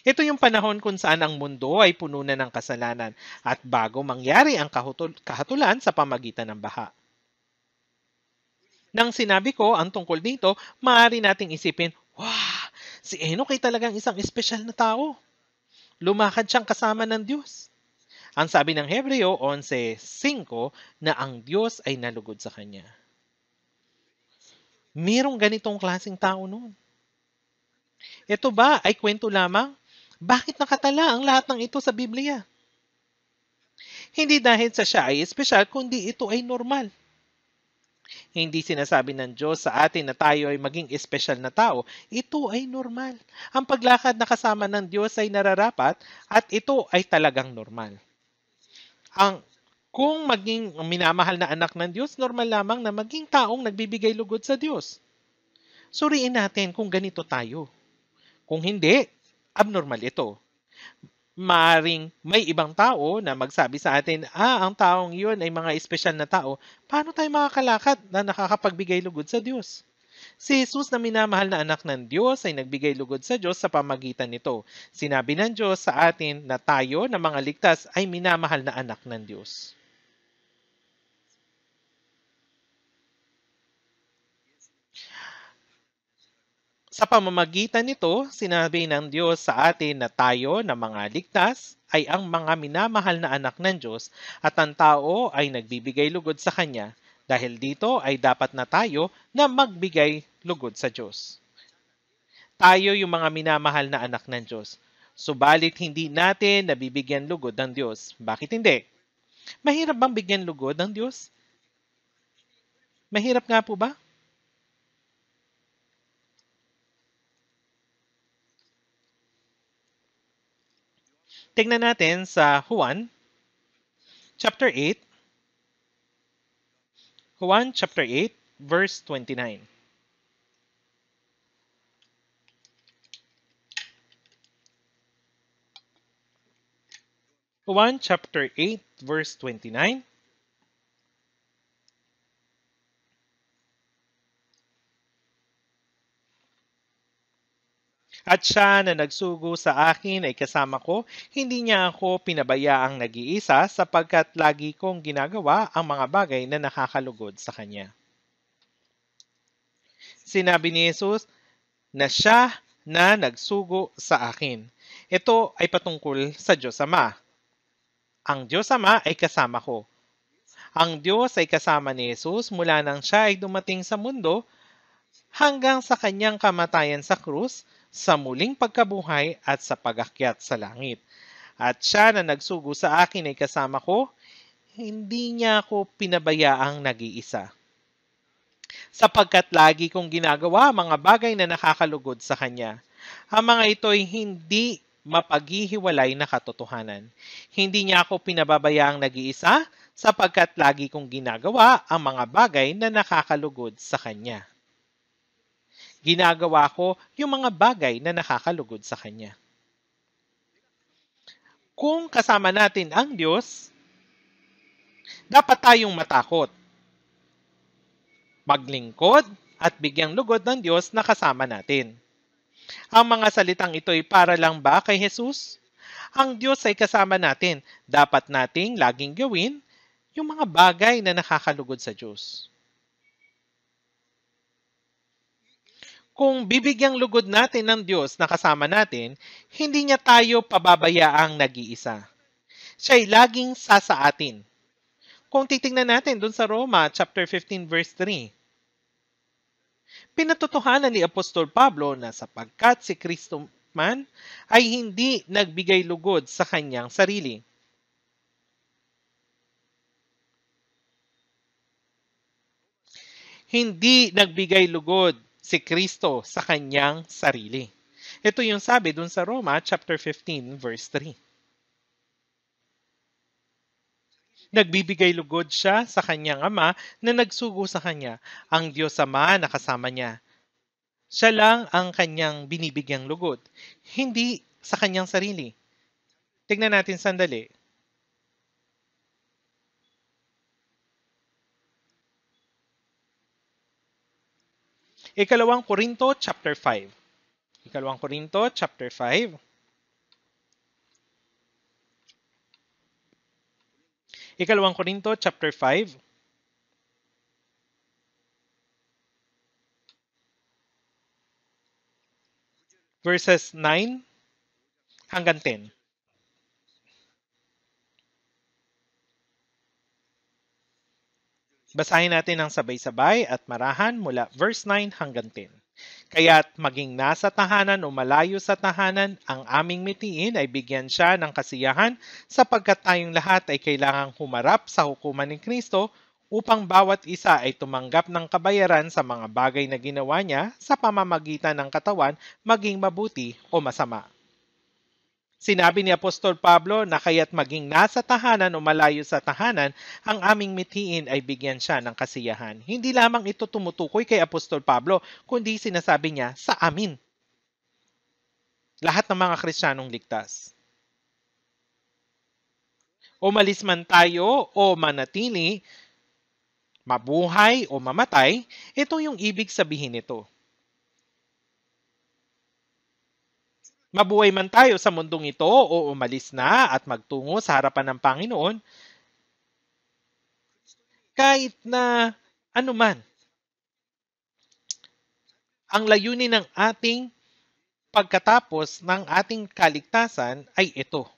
Ito yung panahon kung saan ang mundo ay puno na ng kasalanan at bago mangyari ang kahatulan sa pamagitan ng baha. Nang sinabi ko ang tungkol dito, maaari nating isipin, wow, si Enoch ay talagang isang espesyal na tao. Lumakad siyang kasama ng Diyos. Ang sabi ng Hebreo 11:5 na ang Diyos ay nalugod sa kanya. Merong ganitong klaseng tao noon. Ito ba ay kwento lamang? Bakit nakatala ang lahat ng ito sa Biblia? Hindi dahil sa siya ay espesyal, kundi ito ay normal. Hindi sinasabi ng Diyos sa atin na tayo ay maging espesyal na tao. Ito ay normal. Ang paglakad na kasama ng Diyos ay nararapat at ito ay talagang normal. Kung maging minamahal na anak ng Diyos, normal lamang na maging taong nagbibigay lugod sa Diyos. Suriin natin kung ganito tayo. Kung hindi, abnormal ito. Maaring may ibang tao na magsabi sa atin, ang taong yun ay mga espesyal na tao. Paano tayo makakalakad na nakakapagbigay lugod sa Diyos? Si Jesus na minamahal na anak ng Diyos ay nagbigay lugod sa Diyos sa pamagitan nito. Sinabi ng Diyos sa atin na tayo na mga ligtas ay minamahal na anak ng Diyos. Sa pamamagitan nito, sinabi ng Diyos sa atin na tayo na mga ligtas ay ang mga minamahal na anak ng Diyos at ang tao ay nagbibigay lugod sa Kanya. Dahil dito ay dapat na tayo na magbigay lugod sa Diyos. Tayo yung mga minamahal na anak ng Diyos. Subalit hindi natin nabibigyan lugod ng Diyos. Bakit hindi? Mahirap bang bigyan lugod ng Diyos? Mahirap nga po ba? Tingnan natin sa Juan chapter 8. Juan chapter 8 verse 29. Juan chapter 8 verse 29. At siya na nagsugo sa akin ay kasama ko, hindi niya ako pinabayaang nag-iisa sapagkat lagi kong ginagawa ang mga bagay na nakakalugod sa kanya. Sinabi ni Jesus na siya na nagsugo sa akin. Ito ay patungkol sa Diyos Ama. Ang Diyos Ama ay kasama ko. Ang Diyos ay kasama ni Jesus mula nang siya ay dumating sa mundo hanggang sa kanyang kamatayan sa krus, sa muling pagkabuhay at sa pag-akyat sa langit. At siya na nagsugo sa akin ay kasama ko, hindi niya ako pinabayaang nag-iisa. Sapagkat lagi kong ginagawa mga bagay na nakakalugod sa kanya. Ang mga ito ay hindi mapaghihiwalay na katotohanan. Hindi niya ako pinababayaang nag-iisa sapagkat lagi kong ginagawa ang mga bagay na nakakalugod sa Kanya. Ginagawa ko yung mga bagay na nakakalugod sa Kanya. Kung kasama natin ang Diyos, dapat tayong matakot, maglingkod, at bigyang lugod ng Diyos na kasama natin. Ang mga salitang ito ay para lang ba kay Jesus? Ang Diyos ay kasama natin. Dapat nating laging gawin yung mga bagay na nakakalugod sa Diyos. Kung bibigyang lugod natin ng Diyos na kasama natin, hindi niya tayo pababayaang nag-iisa. Siya'y laging sasaatin. Kung titingnan natin dun sa Roma chapter 15 verse 3, pinatotohanan ni Apostol Pablo na sapagkat si Kristo man ay hindi nagbigay lugod sa kanyang sarili. Hindi nagbigay lugod si Kristo sa kanyang sarili. Ito yung sabi dun sa Roma chapter 15 verse 3. Nagbibigay lugod siya sa kanyang Ama na nagsugo sa kanya, ang Diyos Ama na kasama niya. Siya lang ang kanyang binibigyang lugod, hindi sa kanyang sarili. Tingnan natin sandali. Ikalawang Korinto chapter 5. Ikalawang Korinto chapter 5. Ikalawang Korinto chapter 5. Verses 9 hanggang 10. Basahin natin ng sabay-sabay at marahan mula verse 9 hanggang 10. Kaya't maging nasa tahanan o malayo sa tahanan, ang aming mitiin ay bigyan siya ng kasiyahan sapagkat tayong lahat ay kailangang humarap sa hukuman ni Kristo upang bawat isa ay tumanggap ng kabayaran sa mga bagay na ginawa niya sa pamamagitan ng katawan, maging mabuti o masama. Sinabi ni Apostol Pablo na kaya't maging nasa tahanan o malayo sa tahanan, ang aming mithiin ay bigyan siya ng kasiyahan. Hindi lamang ito tumutukoy kay Apostol Pablo, kundi sinasabi niya sa amin. Lahat ng mga Kristiyanong ligtas. Umalis man tayo o manatili, mabuhay o mamatay, ito yung ibig sabihin nito. Mabuhay man tayo sa mundong ito o umalis na at magtungo sa harapan ng Panginoon, kahit na anuman, ang layunin ng ating pagkatapos ng ating kaligtasan ay ito.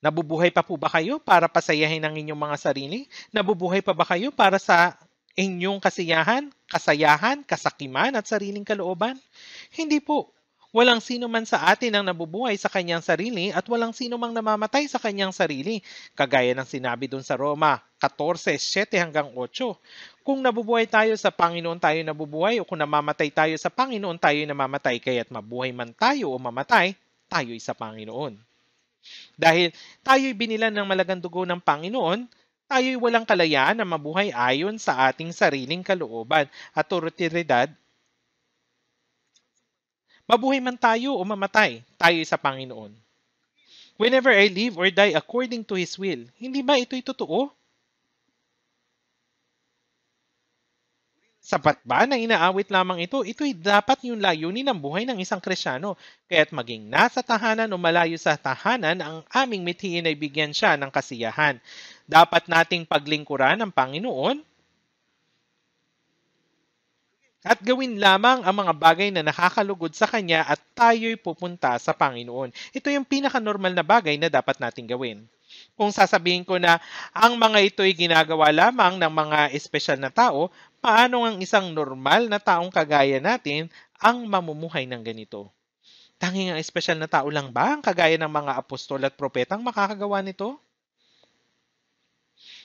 Nabubuhay pa po ba kayo para pasayahin ang inyong mga sarili? Nabubuhay pa ba kayo para sa inyong kasiyahan, kasayahan, kasakiman at sariling kalooban? Hindi po. Walang sino man sa atin ang nabubuhay sa kanyang sarili at walang sino mang namamatay sa kanyang sarili. Kagaya ng sinabi dun sa Roma 14:7 hanggang 8. Kung nabubuhay tayo sa Panginoon tayo nabubuhay o kung namamatay tayo sa Panginoon tayo namamatay, kaya't mabuhay man tayo o mamatay, tayo'y sa Panginoon. Dahil tayo'y binilan ng malagang dugo ng Panginoon, tayo'y walang kalayaan na mabuhay ayon sa ating sariling kalooban at otoridad. Mabuhay man tayo o mamatay, tayo'y sa Panginoon. Whenever I live or die according to His will, hindi ba ito'y totoo? Sapat ba na inaawit lamang ito? Ito'y dapat yung layunin ng buhay ng isang Kristiyano. Kaya't maging nasa tahanan o malayo sa tahanan, ang aming mithiin ay bigyan siya ng kasiyahan. Dapat nating paglingkuran ng Panginoon at gawin lamang ang mga bagay na nakakalugod sa Kanya at tayo'y pupunta sa Panginoon. Ito yung pinaka-normal na bagay na dapat nating gawin. Kung sasabihin ko na ang mga ito'y ginagawa lamang ng mga espesyal na tao, paano ang isang normal na taong kagaya natin ang mamumuhay ng ganito? Tanging ang espesyal na tao lang ba ang kagaya ng mga apostol at propetang makakagawa nito?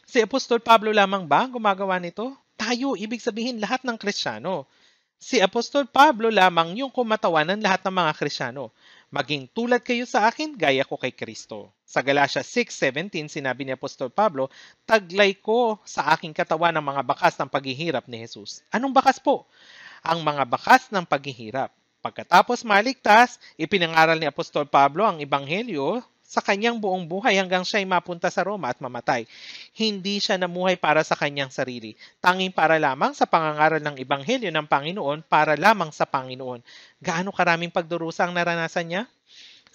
Si Apostol Pablo lamang ba ang gumagawa nito? Tayo, ibig sabihin lahat ng Kristiyano. Si Apostol Pablo lamang yung kumatawan ng lahat ng mga Kristiyano. Maging tulad kayo sa akin, gaya ko kay Kristo. Sa Galatia 6:17, sinabi ni Apostol Pablo, taglay ko sa aking katawan ang mga bakas ng paghihirap ni Jesus. Anong bakas po? Ang mga bakas ng paghihirap. Pagkatapos maligtas, ipinangaral ni Apostol Pablo ang Ebanghelyo sa kanyang buong buhay hanggang siya'y mapunta sa Roma at mamatay. Hindi siya namuhay para sa kanyang sarili, tanging para lamang sa pangangaral ng Ebanghelyo ng Panginoon, para lamang sa Panginoon. Gaano karaming pagdurusa ang naranasan niya?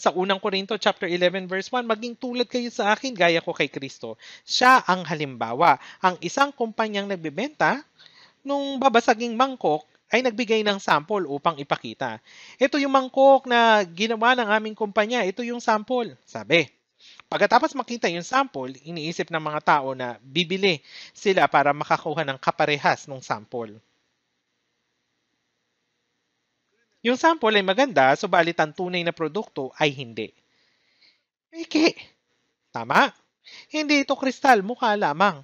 Sa unang Korinto chapter 11 verse 1, maging tulad kayo sa akin, gaya ko kay Kristo. Siya ang halimbawa. Ang isang kumpanyang nagbebenta nung babasaging mangkok ay nagbigay ng sample upang ipakita. Ito yung mangkok na ginawa ng aming kumpanya. Ito yung sample, sabi. Pagkatapos makita yung sample, iniisip ng mga tao na bibili sila para makakuha ng kaparehas ng sample. Yung sample ay maganda, subalit ang tunay na produkto ay hindi. Peke. Tama? Hindi ito kristal, mukha lamang.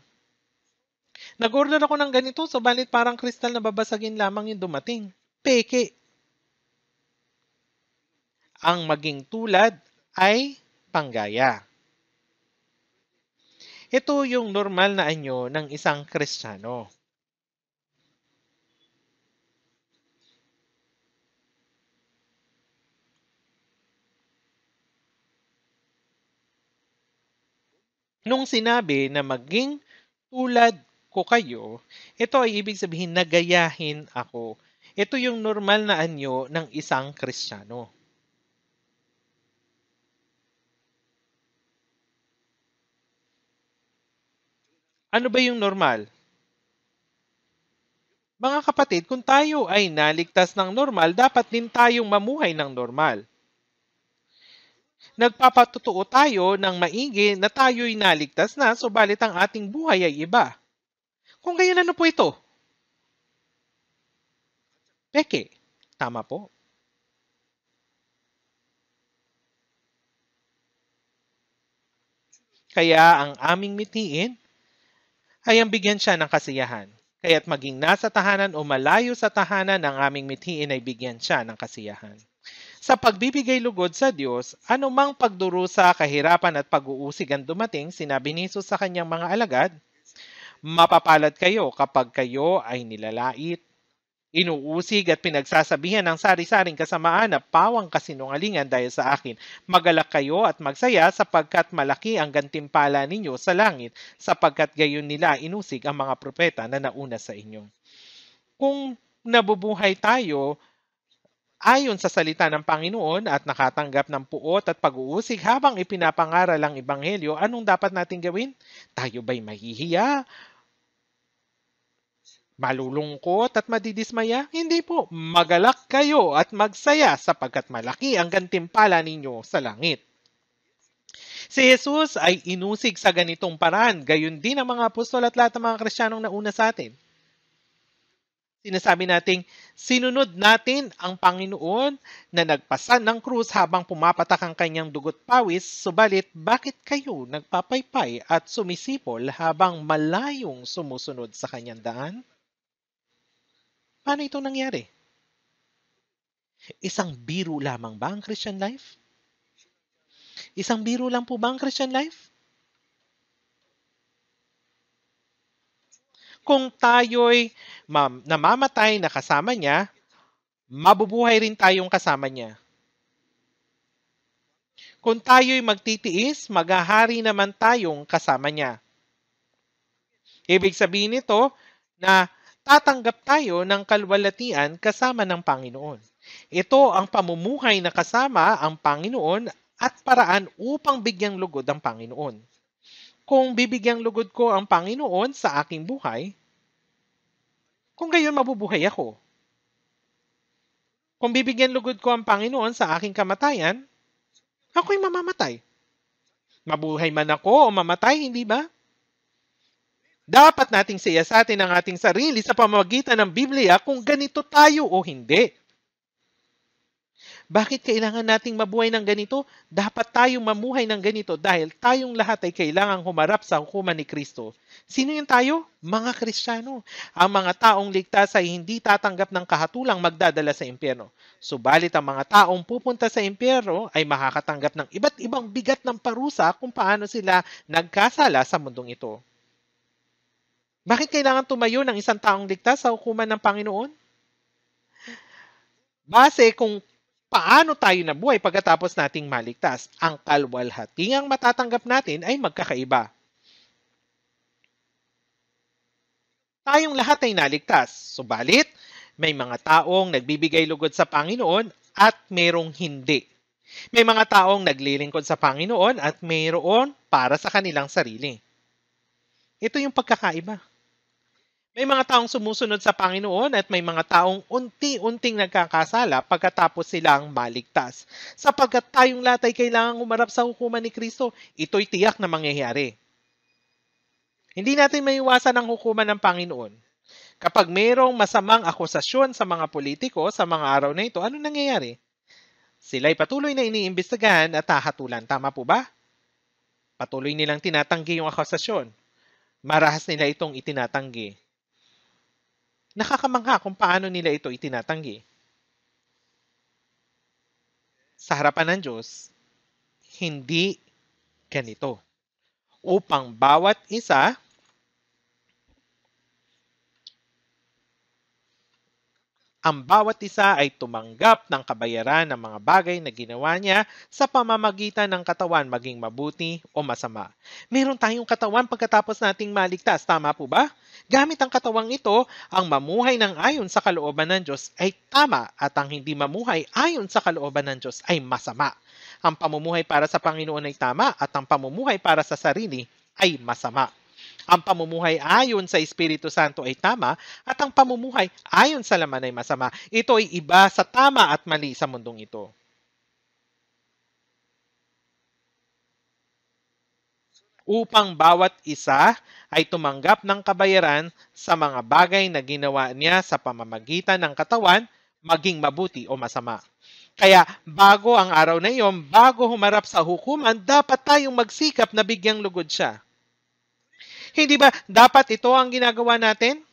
Nag-order ako ng ganito, subalit parang kristal na babasagin lamang yung dumating. Peke. Ang maging tulad ay panggaya. Ito yung normal na anyo ng isang Kristiyano. Nung sinabi na maging tulad ko kayo, ito ay ibig sabihin na gayahin ako. Ito yung normal na anyo ng isang Kristiyano. Ano ba yung normal? Mga kapatid, kung tayo ay naligtas ng normal, dapat din tayong mamuhay ng normal. Nagpapatutuo tayo ng maigi na tayo'y naligtas na, subalit ang ating buhay ay iba. Kung gayon, ano po ito? Peke. Tama po. Kaya ang aming mithiin ay ang bigyan siya ng kasiyahan. Kaya't maging nasa tahanan o malayo sa tahanan, ang aming mithiin ay bigyan siya ng kasiyahan. Sa pagbibigay lugod sa Diyos, anumang pagdurusa, kahirapan at pag-uusig ang dumating, sinabi ni Jesus sa kanyang mga alagad, mapapalad kayo kapag kayo ay nilalait, inuusig at pinagsasabihan ng sari-saring kasamaan na pawang kasinungalingan dahil sa akin. Magalak kayo at magsaya sapagkat malaki ang gantimpala ninyo sa langit, sapagkat gayon nila inusig ang mga propeta na nauna sa inyo. Kung nabubuhay tayo ayon sa salita ng Panginoon at nakatanggap ng puot at pag-uusig habang ipinapangaral ang Ebanghelyo, anong dapat natin gawin? Tayo ba'y mahihiya? Malulungkot at madidismaya? Hindi po. Magalak kayo at magsaya sapagkat malaki ang gantimpala ninyo sa langit. Si Jesus ay inusig sa ganitong paraan. Gayon din ang mga apostol at lahat ng mga Kristiyanong nauna sa atin. Sinasabi nating sinunod natin ang Panginoon na nagpasan ng krus habang pumapatak ang kanyang dugot pawis, subalit bakit kayo nagpapaypay at sumisipol habang malayong sumusunod sa kanyang daan? Paano ito nangyari? Isang biro lamang ba ang Christian life? Isang biro lang po ba ang Christian life? Kung tayo'y namamatay na kasama niya, mabubuhay rin tayong kasama niya. Kung tayo'y magtitiis, maghahari naman tayong kasama niya. Ibig sabihin nito na tatanggap tayo ng kalwalatian kasama ng Panginoon. Ito ang pamumuhay na kasama ang Panginoon at paraan upang bigyang lugod ang Panginoon. Kung bibigyang lugod ko ang Panginoon sa aking buhay, kung gayon mabubuhay ako. Kung bibigyan lugod ko ang Panginoon sa aking kamatayan, ako'y mamamatay. Mabuhay man ako o mamatay, hindi ba? Dapat nating siyasatin ang ating sarili sa pamamagitan ng Biblia kung ganito tayo o hindi. Bakit kailangan nating mabuhay ng ganito? Dapat tayong mamuhay ng ganito dahil tayong lahat ay kailangang humarap sa hukuman ni Kristo. Sino yung tayo? Mga Kristiyano. Ang mga taong ligtas ay hindi tatanggap ng kahatulang magdadala sa impyerno. Subalit ang mga taong pupunta sa impyerno ay makakatanggap ng iba't ibang bigat ng parusa kung paano sila nagkasala sa mundong ito. Bakit kailangan tumayo ng isang taong ligtas sa hukuman ng Panginoon? Base kung paano tayo nabuhay pagkatapos nating maligtas. Ang kalwalhatiang matatanggap natin ay magkakaiba. Tayong lahat ay naligtas. Subalit, may mga taong nagbibigay lugod sa Panginoon at mayroong hindi. May mga taong naglilingkod sa Panginoon at mayroon para sa kanilang sarili. Ito yung pagkakaiba. May mga taong sumusunod sa Panginoon at may mga taong unti-unting nagkakasala pagkatapos silang maligtas. Sapagkat tayong lahat ay kailangang umarap sa hukuman ni Kristo, ito'y tiyak na mangyayari. Hindi natin maiwasan ang hukuman ng Panginoon. Kapag mayroong masamang akusasyon sa mga politiko sa mga araw na ito, ano nangyayari? Sila'y patuloy na iniimbestigahan at hahatulan. Tama po ba? Patuloy nilang tinatanggi yung akusasyon. Marahas nila itong itinatanggi. Nakakamangha kung paano nila ito itinatanggi. Sa harapan ng Diyos, hindi ganito. Upang bawat isa ay tumanggap ng kabayaran ng mga bagay na ginawa niya sa pamamagitan ng katawan maging mabuti o masama. Meron tayong katawan pagkatapos nating maligtas. Tama po ba? Gamit ang katawang ito, ang mamuhay ng ayon sa kalooban ng Diyos ay tama at ang hindi mamuhay ayon sa kalooban ng Diyos ay masama. Ang pamumuhay para sa Panginoon ay tama at ang pamumuhay para sa sarili ay masama. Ang pamumuhay ayon sa Espiritu Santo ay tama at ang pamumuhay ayon sa laman ay masama. Ito ay iba sa tama at mali sa mundong ito. Upang bawat isa ay tumanggap ng kabayaran sa mga bagay na ginawa niya sa pamamagitan ng katawan, maging mabuti o masama. Kaya bago ang araw na iyon, bago humarap sa hukuman, dapat tayong magsikap na bigyang lugod siya. Hindi ba dapat ito ang ginagawa natin?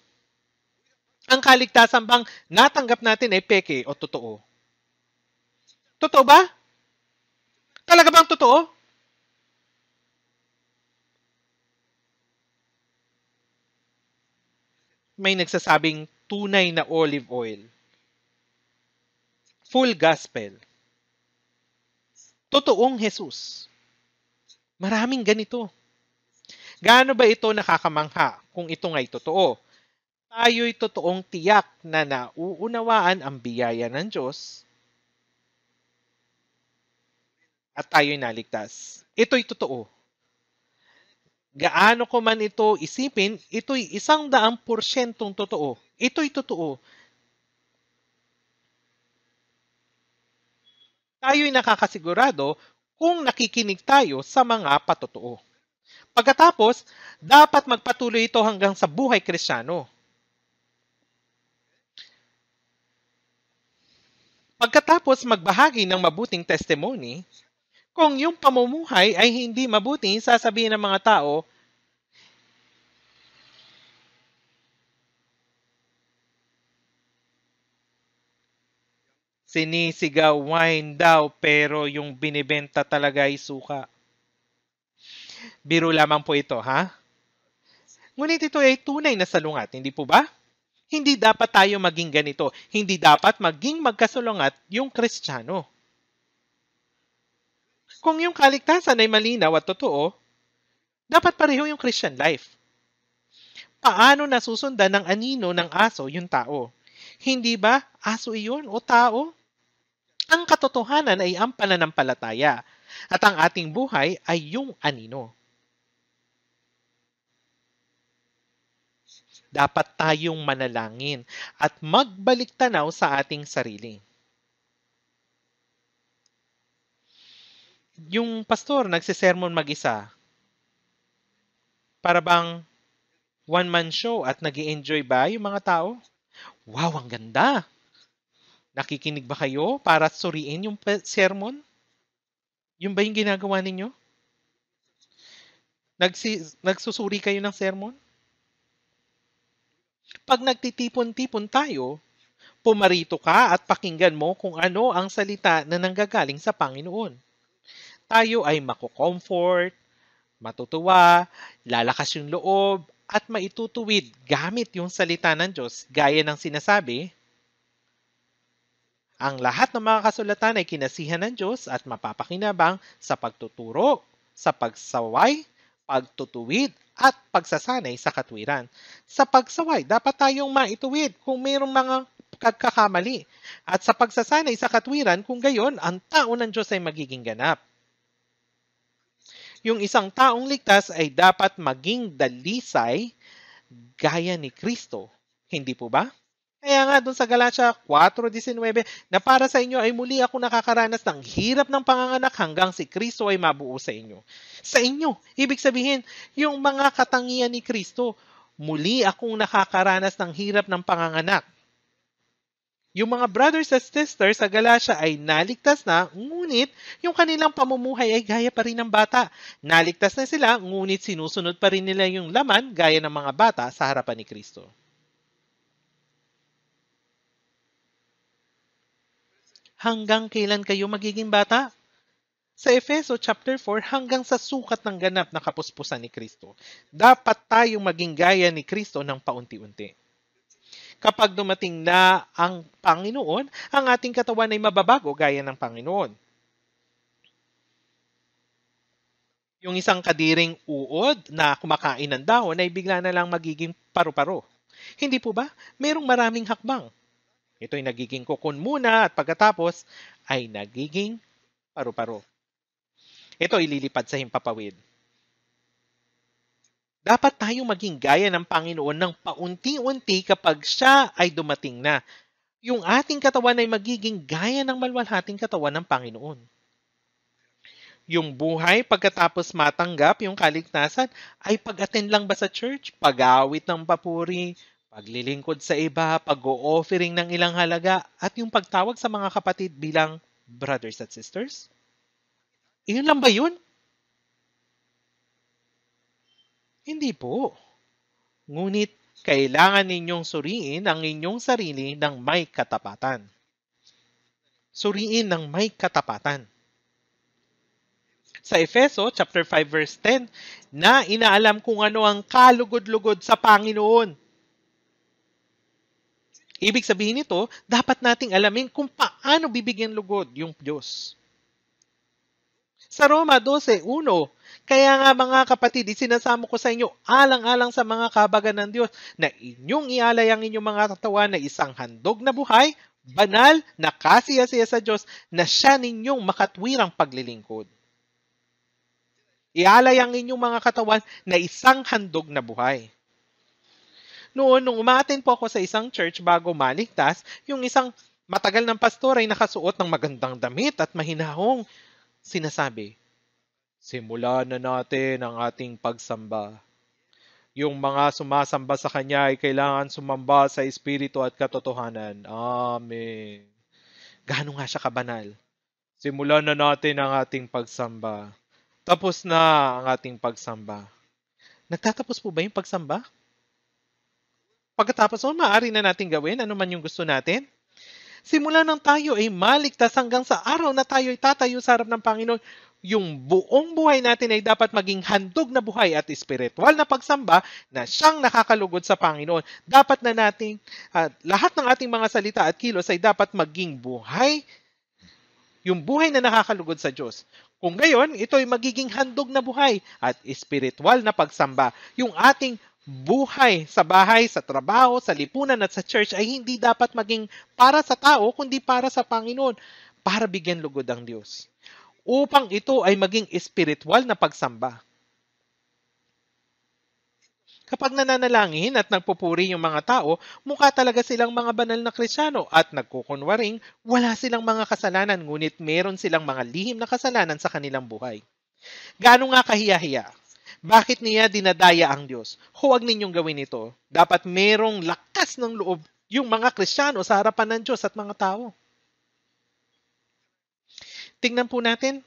Ang kaligtasan bang natanggap natin ay peke o totoo? Totoo ba? Talaga bang totoo? May nagsasabing tunay na olive oil. Full gospel. Totoong Jesus. Maraming ganito. Gaano ba ito nakakamangha kung ito nga'y totoo? Tayo'y totoong tiyak na nauunawaan ang biyaya ng Diyos at tayo'y naligtas. Ito'y totoo. Gaano ko man ito isipin, ito'y 100% totoo. Ito'y totoo. Tayo'y nakakasigurado kung nakikinig tayo sa mga patotoo. Pagkatapos, dapat magpatuloy ito hanggang sa buhay Kristiyano. Pagkatapos magbahagi ng mabuting testimony, kung yung pamumuhay ay hindi mabuti, sasabihin ng mga tao, sinisigawan daw pero yung binibenta talaga ay suka. Biro lamang po ito, ha? Ngunit ito ay tunay na salungat, hindi po ba? Hindi dapat tayo maging ganito. Hindi dapat maging magkasalungat yung Kristiyano. Kung yung kaligtasan ay malinaw at totoo, dapat pareho yung Christian life. Paano nasusundan ng anino ng aso yung tao? Hindi ba aso iyon o tao? Ang katotohanan ay ang pananampalataya at ang ating buhay ay yung anino. Dapat tayong manalangin at magbalik tanaw sa ating sarili. Yung pastor nagsisermon mag-isa, para bang one-man show at nag-i-enjoy ba yung mga tao? Wow, ang ganda! Nakikinig ba kayo para suriin yung sermon? Yung ba yung ginagawa ninyo? Nagsusuri kayo ng sermon? Pag nagtitipon-tipon tayo, pumarito ka at pakinggan mo kung ano ang salita na nanggagaling sa Panginoon. Tayo ay mako-comfort, matutuwa, lalakas yung loob, at maitutuwid gamit yung salita ng Diyos gaya ng sinasabi, ang lahat ng mga kasulatan ay kinasihan ng Diyos at mapapakinabang sa pagtuturo, sa pagsaway, pagtutuwid, at pagsasanay sa katwiran. Sa pagsaway, dapat tayong maituwid kung mayroong mga pagkakamali. At sa pagsasanay sa katwiran, kung gayon, ang tao ng Diyos ay magiging ganap. Yung isang taong ligtas ay dapat maging dalisay gaya ni Kristo. Hindi po ba? Kaya nga doon sa Galatia 4:19 na para sa inyo ay muli ako nakakaranas ng hirap ng panganganak hanggang si Kristo ay mabuo sa inyo. Sa inyo, ibig sabihin, yung mga katangian ni Kristo, muli akong nakakaranas ng hirap ng panganganak. Yung mga brothers at sisters sa Galatia ay naligtas na, ngunit yung kanilang pamumuhay ay gaya pa rin ng bata. Naligtas na sila, ngunit sinusunod pa rin nila yung laman gaya ng mga bata sa harapan ni Kristo. Hanggang kailan kayo magiging bata? Sa Efeso chapter 4, hanggang sa sukat ng ganap na kapuspusan ni Kristo. Dapat tayong maging gaya ni Kristo ng paunti-unti. Kapag dumating na ang Panginoon, ang ating katawan ay mababago gaya ng Panginoon. Yung isang kadiring uod na kumakain ng dahon ay bigla na lang magiging paru-paro. Hindi po ba? Merong maraming hakbang. Ito ay nagiging kukun muna at pagkatapos ay nagiging paru-paro. Ito ay lilipad sa himpapawid. Dapat tayong maging gaya ng Panginoon ng paunti-unti kapag siya ay dumating na. Yung ating katawan ay magiging gaya ng malwalhating katawan ng Panginoon. Yung buhay pagkatapos matanggap yung kaligtasan ay pag-attend lang ba sa church, pag-awit ng papuri, paglilingkod sa iba, pag-o-offering ng ilang halaga, at yung pagtawag sa mga kapatid bilang brothers at sisters? Iyon lang ba yun? Hindi po. Ngunit kailangan ninyong suriin ang inyong sarili ng may katapatan. Suriin ng may katapatan. Sa Efeso chapter 5 verse 10, na inaalam kung ano ang kalugod-lugod sa Panginoon. Ibig sabihin nito, dapat nating alamin kung paano bibigyan lugod yung Diyos. Sa Roma 12:1, kaya nga mga kapatid, isinasamo ko sa inyo alang-alang sa mga kahabagan ng Diyos na inyong ialay ang inyong mga katawan na isang handog na buhay, banal, na kasiyasiya sa Diyos na siya ninyong makatwirang paglilingkod. Ialay ang inyong mga katawan na isang handog na buhay. Noon, nung umaattend po ako sa isang church bago maligtas, yung isang matagal ng pastor ay nakasuot ng magandang damit at mahinahong sinasabi, simulan na natin ang ating pagsamba. Yung mga sumasamba sa Kanya ay kailangan sumamba sa Espiritu at katotohanan. Amen. Gaano nga siya kabanal? Simulan na natin ang ating pagsamba. Tapos na ang ating pagsamba. Nagtatapos po ba yung pagsamba? Pagkatapos maaari na natin gawin ano man yung gusto natin. Simula nang tayo ay maligtas hanggang sa araw na tayo ay tatayo sa harap ng Panginoon, yung buong buhay natin ay dapat maging handog na buhay at espiritual na pagsamba na siyang nakakalugod sa Panginoon. Dapat na natin, lahat ng ating mga salita at kilos ay dapat maging buhay, yung buhay na nakakalugod sa Diyos. Kung gayon, ito ay magiging handog na buhay at espiritual na pagsamba. Yung ating buhay sa bahay, sa trabaho, sa lipunan at sa church ay hindi dapat maging para sa tao, kundi para sa Panginoon, para bigyan lugod ang Diyos. Upang ito ay maging espiritual na pagsamba. Kapag nananalangin at nagpupuri yung mga tao, mukha talaga silang mga banal na Kristiyano at nagkukunwaring wala silang mga kasalanan, ngunit meron silang mga lihim na kasalanan sa kanilang buhay. Gaano nga kahiya-hiya? Bakit niya dinadaya ang Diyos? Huwag ninyong gawin ito. Dapat merong lakas ng loob yung mga Kristiyano sa harapan ng Diyos at mga tao. Tingnan po natin.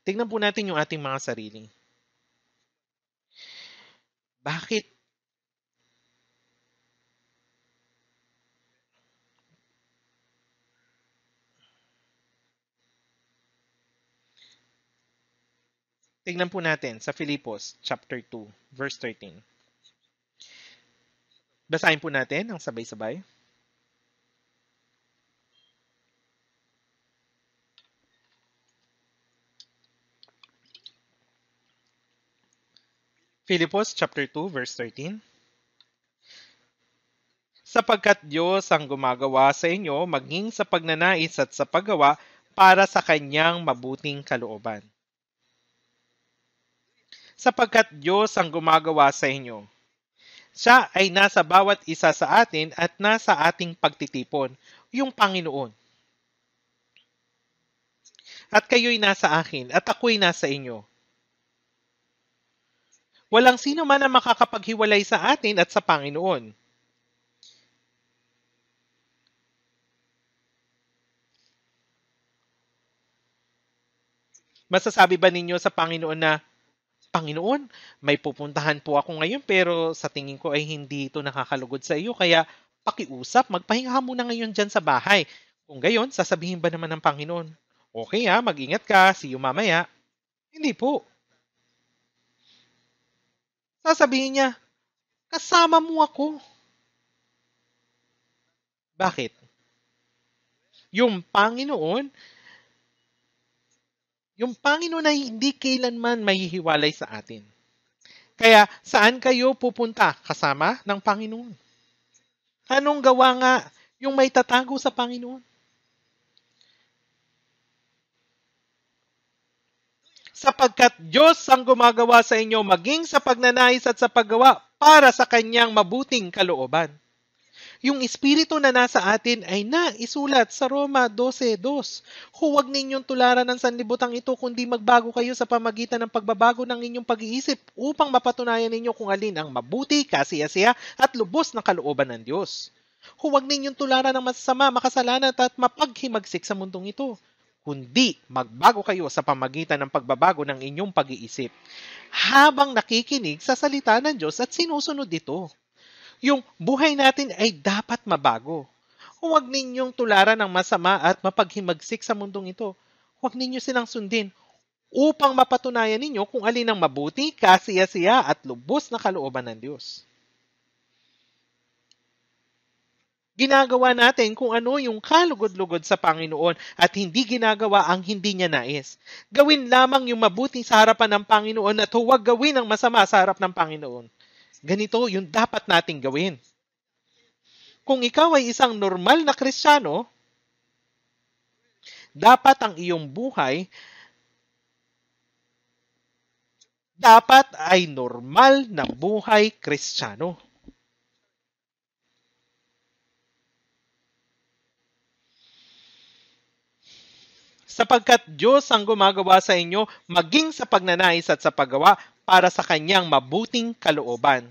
Tingnan po natin yung ating mga sarili. Bakit? Tingnan po natin sa Filipos chapter 2, verse 13. Basahin po natin ang sabay-sabay. Filipos chapter 2, verse 13. Sapagkat Diyos ang gumagawa sa inyo maging sa pagnanais at sa paggawa para sa kanyang mabuting kalooban. Sapagkat Diyos ang gumagawa sa inyo. Siya ay nasa bawat isa sa atin at nasa ating pagtitipon, yung Panginoon. At kayo'y nasa akin at ako'y nasa inyo. Walang sino man ang makakapaghiwalay sa atin at sa Panginoon. Masasabi ba ninyo sa Panginoon na, Panginoon, may pupuntahan po ako ngayon pero sa tingin ko ay hindi ito nakakalugod sa iyo kaya pakiusap, magpahinga ka muna ngayon dyan sa bahay. Kung gayon, sasabihin ba naman ng Panginoon, okay mag-ingat ka, see you mamaya. Hindi po. Sasabihin niya, kasama mo ako. Bakit? Yung Panginoon ay hindi kailanman mahihiwalay sa atin. Kaya saan kayo pupunta kasama ng Panginoon? Anong gawa nga yung may tatago sa Panginoon? Sapagkat Diyos ang gumagawa sa inyo maging sa pagnanais at sa paggawa para sa kanyang mabuting kalooban. Yung Espiritu na nasa atin ay naisulat sa Roma 12:2. Huwag ninyong tularan ng sanlibutan ito kundi magbago kayo sa pamagitan ng pagbabago ng inyong pag-iisip upang mapatunayan ninyo kung alin ang mabuti, kasiyasiya at lubos na kalooban ng Diyos. Huwag ninyong tularan ng masasama, makasalanan at mapaghimagsik sa mundong ito, kundi magbago kayo sa pamagitan ng pagbabago ng inyong pag-iisip habang nakikinig sa salita ng Diyos at sinusunod ito. Yung buhay natin ay dapat mabago. Huwag ninyong tularan ng masama at mapaghimagsik sa mundong ito. Huwag ninyo silang sundin upang mapatunayan ninyo kung alin ang mabuti, kasiyasiya at lubos na kalooban ng Diyos. Ginagawa natin kung ano yung kalugod-lugod sa Panginoon at hindi ginagawa ang hindi niya nais. Gawin lamang yung mabuti sa harapan ng Panginoon at huwag gawin ang masama sa harap ng Panginoon. Ganito yung dapat nating gawin. Kung ikaw ay isang normal na Kristiyano, dapat ang iyong buhay dapat ay normal na buhay Kristiyano. Sapagkat Diyos ang gumagawa sa inyo maging sa pagnanais at sa paggawa para sa kanyang mabuting kalooban.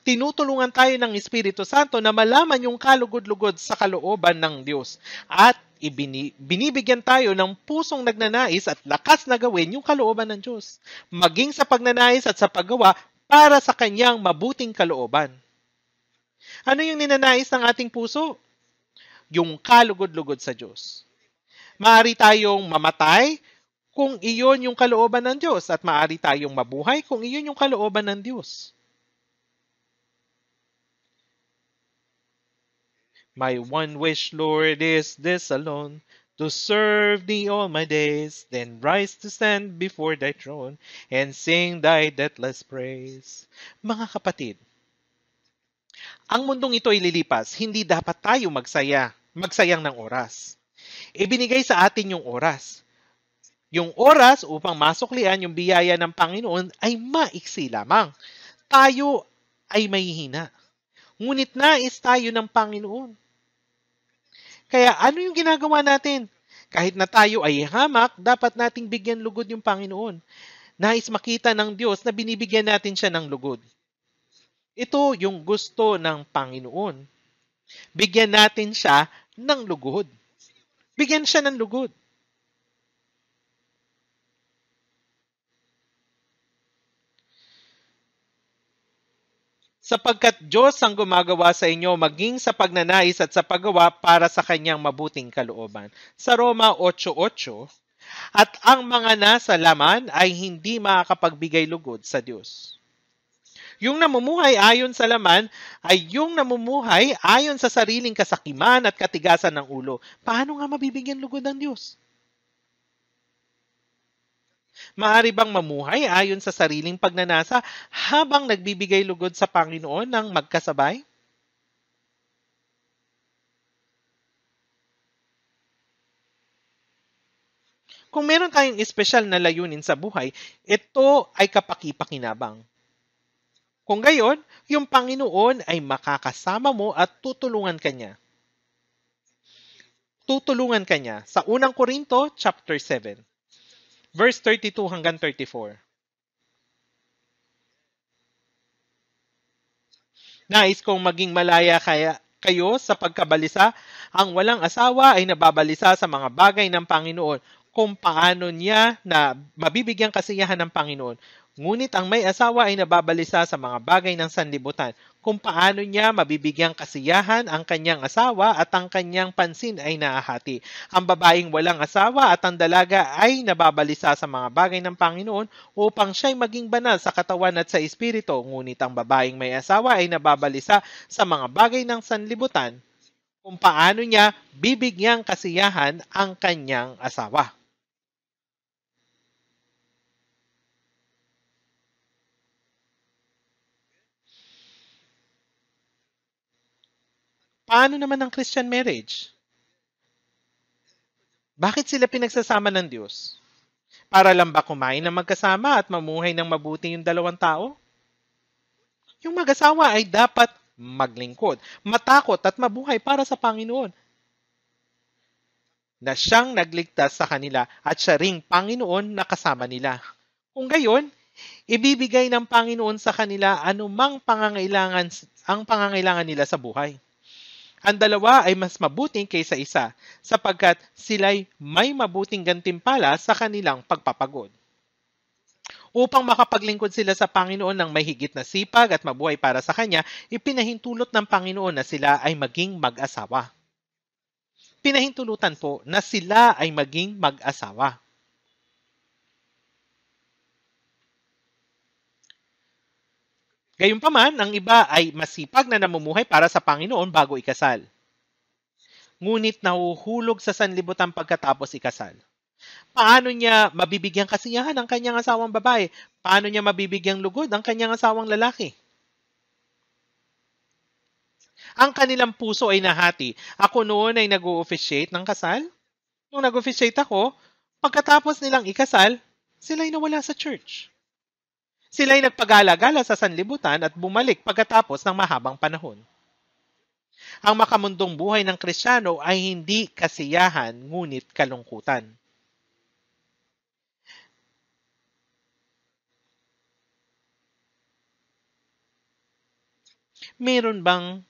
Tinutulungan tayo ng Espiritu Santo na malaman yung kalugod-lugod sa kalooban ng Diyos at binibigyan tayo ng pusong nagnanais at lakas na gawin yung kalooban ng Diyos, maging sa pagnanais at sa paggawa para sa kanyang mabuting kalooban. Ano yung ninanais ng ating puso? Yung kalugod-lugod sa Diyos. Maaari tayong mamatay kung iyon yung kalooban ng Diyos at maaari tayong mabuhay kung iyon yung kalooban ng Diyos. My one wish, Lord, is this alone, to serve thee all my days, then rise to stand before thy throne, and sing thy deathless praise. Mga kapatid, ang mundong ito ay lilipas, hindi dapat tayo magsayang ng oras. Ibinigay sa atin yung oras. Yung oras upang masuklian yung biyaya ng Panginoon ay maiksi lamang. Tayo ay mahihina. Ngunit nais tayo ng Panginoon. Kaya ano yung ginagawa natin? Kahit na tayo ay hamak, dapat nating bigyan lugod yung Panginoon. Nais makita ng Diyos na binibigyan natin siya ng lugod. Ito yung gusto ng Panginoon. Bigyan natin siya ng lugod. Bigyan siya ng lugod. Sapagkat Diyos ang gumagawa sa inyo maging sa pagnanais at sa paggawa para sa kanyang mabuting kalooban. Sa Roma 8:8, at ang mga nasa laman ay hindi makakapagbigay lugod sa Diyos. Yung namumuhay ayon sa laman ay yung namumuhay ayon sa sariling kasakiman at katigasan ng ulo. Paano nga mabibigyan lugod ng Diyos? Maaari bang mamuhay ayon sa sariling pagnanasa habang nagbibigay lugod sa Panginoon ng magkasabay? Kung meron tayong espesyal na layunin sa buhay, ito ay kapaki-pakinabang. Kung gayon, yung Panginoon ay makakasama mo at tutulungan ka niya. Tutulungan ka niya. Sa unang Korinto, chapter 7, verse 32 hanggang 34. Nais kong maging malaya kayo sa pagkabalisa. Ang walang asawa ay nababalisa sa mga bagay ng Panginoon, kung paano niya na mabibigyan kasiyahan ng Panginoon. Ngunit ang may asawa ay nababalisa sa mga bagay ng sanlibutan, kung paano niya mabibigyang kasiyahan ang kanyang asawa at ang kanyang pansin ay naahati. Ang babaeng walang asawa at ang dalaga ay nababalisa sa mga bagay ng Panginoon upang siya'y maging banal sa katawan at sa espiritu. Ngunit ang babaeng may asawa ay nababalisa sa mga bagay ng sanlibutan, kung paano niya bibigyang kasiyahan ang kanyang asawa. Paano naman ang Christian marriage? Bakit sila pinagsasama ng Diyos? Para lang ba kumain ng magkasama at mamuhay ng mabuti yung dalawang tao? Yung mag-asawa ay dapat maglingkod, matakot at mabuhay para sa Panginoon, na siyang nagligtas sa kanila at siya ring Panginoon na kasama nila. Kung gayon, ibibigay ng Panginoon sa kanila anumang pangangailangan nila sa buhay. Ang dalawa ay mas mabuting kaysa isa, sapagkat sila'y may mabuting gantimpala sa kanilang pagpapagod. Upang makapaglingkod sila sa Panginoon ng may higit na sipag at mabuhay para sa Kanya, ipinahintulot ng Panginoon na sila ay maging mag-asawa. Pinahintulutan po na sila ay maging mag-asawa. Gayunpaman, ang iba ay masipag na namumuhay para sa Panginoon bago ikasal. Ngunit nahuhulog sa sanlibutan pagkatapos ikasal. Paano niya mabibigyang kasiyahan ang kanyang asawang babae? Paano niya mabibigyang lugod ang kanyang asawang lalaki? Ang kanilang puso ay nahati. Ako noon ay nag-o-officiate ng kasal. Nung nag-officiate ako, pagkatapos nilang ikasal, sila'y nawala sa church. Sila'y nagpagala-gala sa sanlibutan at bumalik pagkatapos ng mahabang panahon. Ang makamundong buhay ng Kristiyano ay hindi kasiyahan ngunit kalungkutan. Meron bang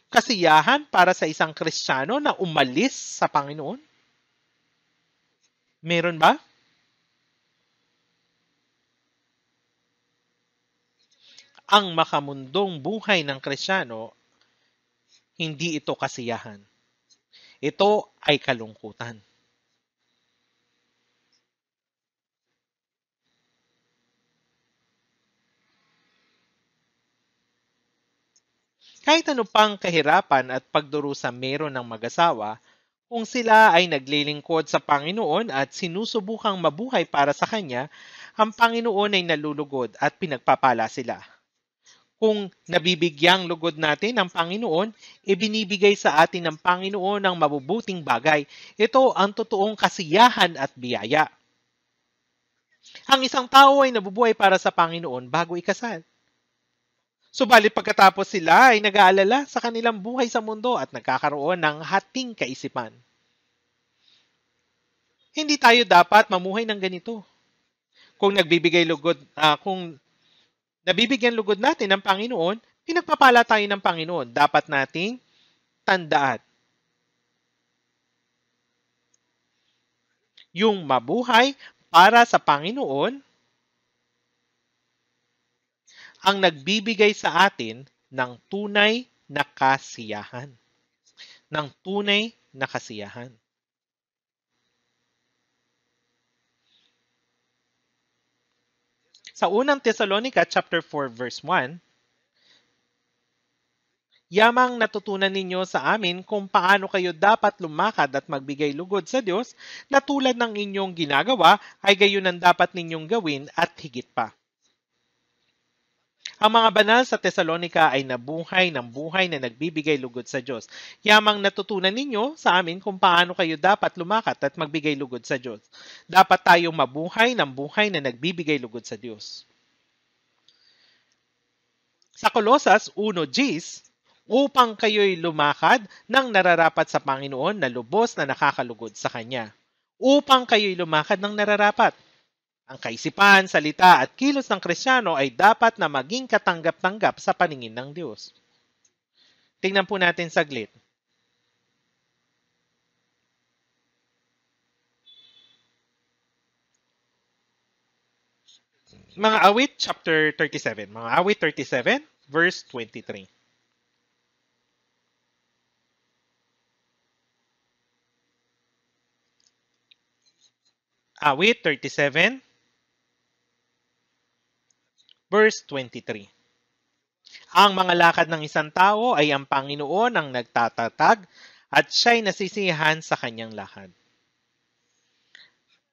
kasiyahan para sa isang Kristiyano na umalis sa Panginoon? Meron ba? Ang makamundong buhay ng Kristiyano, hindi ito kasiyahan. Ito ay kalungkutan. Kahit ano pang kahirapan at pagdurusa meron ng mag-asawa, kung sila ay naglilingkod sa Panginoon at sinusubukang mabuhay para sa Kanya, ang Panginoon ay nalulugod at pinagpapala sila. Kung nabibigyang lugod natin ng Panginoon, ibinibigay sa atin ng Panginoon ang mabubuting bagay. Ito ang totoong kasiyahan at biyaya. Ang isang tao ay nabubuhay para sa Panginoon bago ikasal. Subalit pagkatapos sila ay nag-aalala sa kanilang buhay sa mundo at nagkakaroon ng hating kaisipan. Hindi tayo dapat mamuhay ng ganito. Kung nabibigyan lugod natin ng Panginoon, pinagpapala tayo ng Panginoon. Dapat nating tandaan. Yung mabuhay para sa Panginoon ang nagbibigay sa atin ng tunay na kasiyahan. Ng tunay na kasiyahan. Sa unang Tesalonica chapter 4 verse 1, yamang natutunan ninyo sa amin kung paano kayo dapat lumakad at magbigay lugod sa Diyos na tulad ng inyong ginagawa ay gayon ang dapat ninyong gawin at higit pa. Ang mga banal sa Tesalonica ay nabuhay ng buhay na nagbibigay lugod sa Diyos. Yamang natutunan ninyo sa amin kung paano kayo dapat lumakat at magbigay lugod sa Diyos. Dapat tayong mabuhay ng buhay na nagbibigay lugod sa Diyos. Sa Colosas 1:10, upang kayo'y lumakad ng nararapat sa Panginoon na lubos na nakakalugod sa Kanya. Upang kayo'y lumakad ng nararapat. Ang kaisipan, salita at kilos ng Kristiyano ay dapat na maging katanggap-tanggap sa paningin ng Diyos. Tingnan po natin saglit. Mga Awit chapter 37. Mga Awit 37 verse 23. Awit 37 verse 23. Ang mga lakad ng isang tao ay ang Panginoon ang nagtatatag at siya'y nasisiyahan sa kanyang lakad.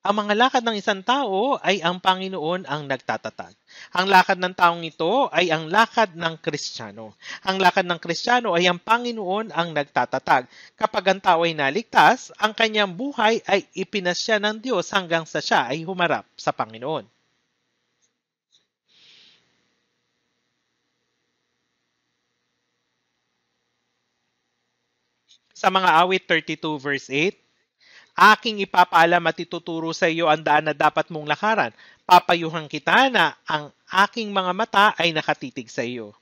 Ang mga lakad ng isang tao ay ang Panginoon ang nagtatatag. Ang lakad ng taong ito ay ang lakad ng Kristiyano. Ang lakad ng Kristiyano ay ang Panginoon ang nagtatatag. Kapag ang tao ay naligtas, ang kanyang buhay ay ipinasya ng Diyos hanggang sa siya ay humarap sa Panginoon. Sa mga awit 32 verse 8, aking ipapaalam at ituturo sa iyo ang daan na dapat mong lakaran. Papayuhan kita na ang aking mga mata ay nakatitig sa iyo.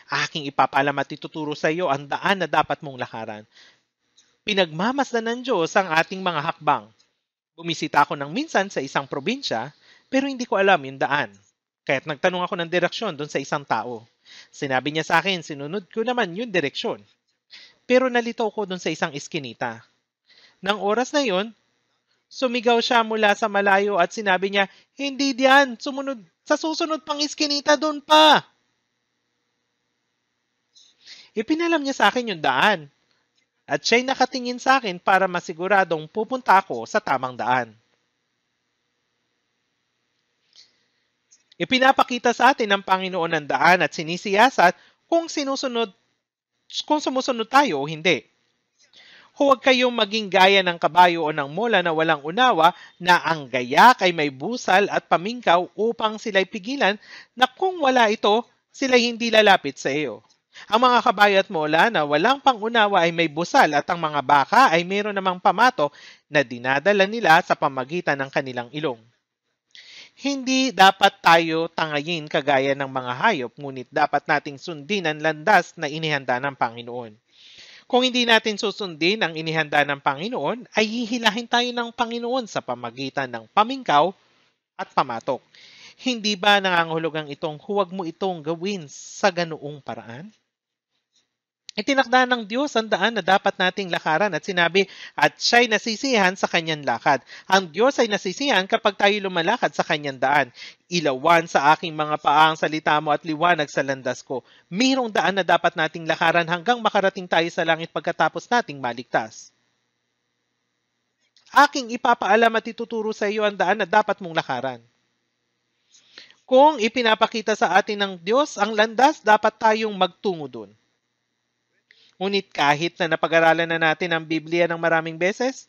Aking ipapaalam at ituturo sa iyo ang daan na dapat mong lakaran. Pinagmamasdan ng Diyos ang ating mga hakbang. Bumisita ako ng minsan sa isang probinsya, pero hindi ko alam yung daan. Kaya't nagtanong ako ng direksyon doon sa isang tao. Sinabi niya sa akin, sinunod ko naman yung direksyon. Pero nalito ko doon sa isang iskinita. Nang oras na yun, sumigaw siya mula sa malayo at sinabi niya, hindi diyan, sa susunod pang iskinita doon pa. Ipinalam niya sa akin yung daan. At siya'y nakatingin sa akin para masiguradong pupunta ako sa tamang daan. Ipinapakita sa atin ng Panginoon ang daan at sinisiyasat kung sumusunod tayo o hindi. Huwag kayong maging gaya ng kabayo o ng mola na walang unawa na ang gayak ay may busal at pamingkaw upang sila'y pigilan na kung wala ito, sila'y hindi lalapit sa iyo. Ang mga kabayo at mola na walang pangunawa ay may busal at ang mga baka ay mayroon namang pamato na dinadala nila sa pamagitan ng kanilang ilong. Hindi dapat tayo tangayin kagaya ng mga hayop, ngunit dapat nating sundin ang landas na inihanda ng Panginoon. Kung hindi natin susundin ang inihanda ng Panginoon, ay hihilahin tayo ng Panginoon sa pamagitan ng pamingkaw at pamatok. Hindi ba nangangahulugang itong huwag mo itong gawin sa ganoong paraan? Itinakda ng Diyos ang daan na dapat nating lakaran at sinabi, at siya'y nasisiyahan sa kanyang lakad. Ang Diyos ay nasisiyahan kapag tayo lumalakad sa kanyang daan. Ilawan sa aking mga paa ang salita mo at liwanag sa landas ko. Mayroong daan na dapat nating lakaran hanggang makarating tayo sa langit pagkatapos nating maligtas. Aking ipapaalam at ituturo sa iyo ang daan na dapat mong lakaran. Kung ipinapakita sa atin ng Diyos ang landas, dapat tayong magtungo doon. Ngunit kahit na napag-aralan na natin ang Biblia ng maraming beses,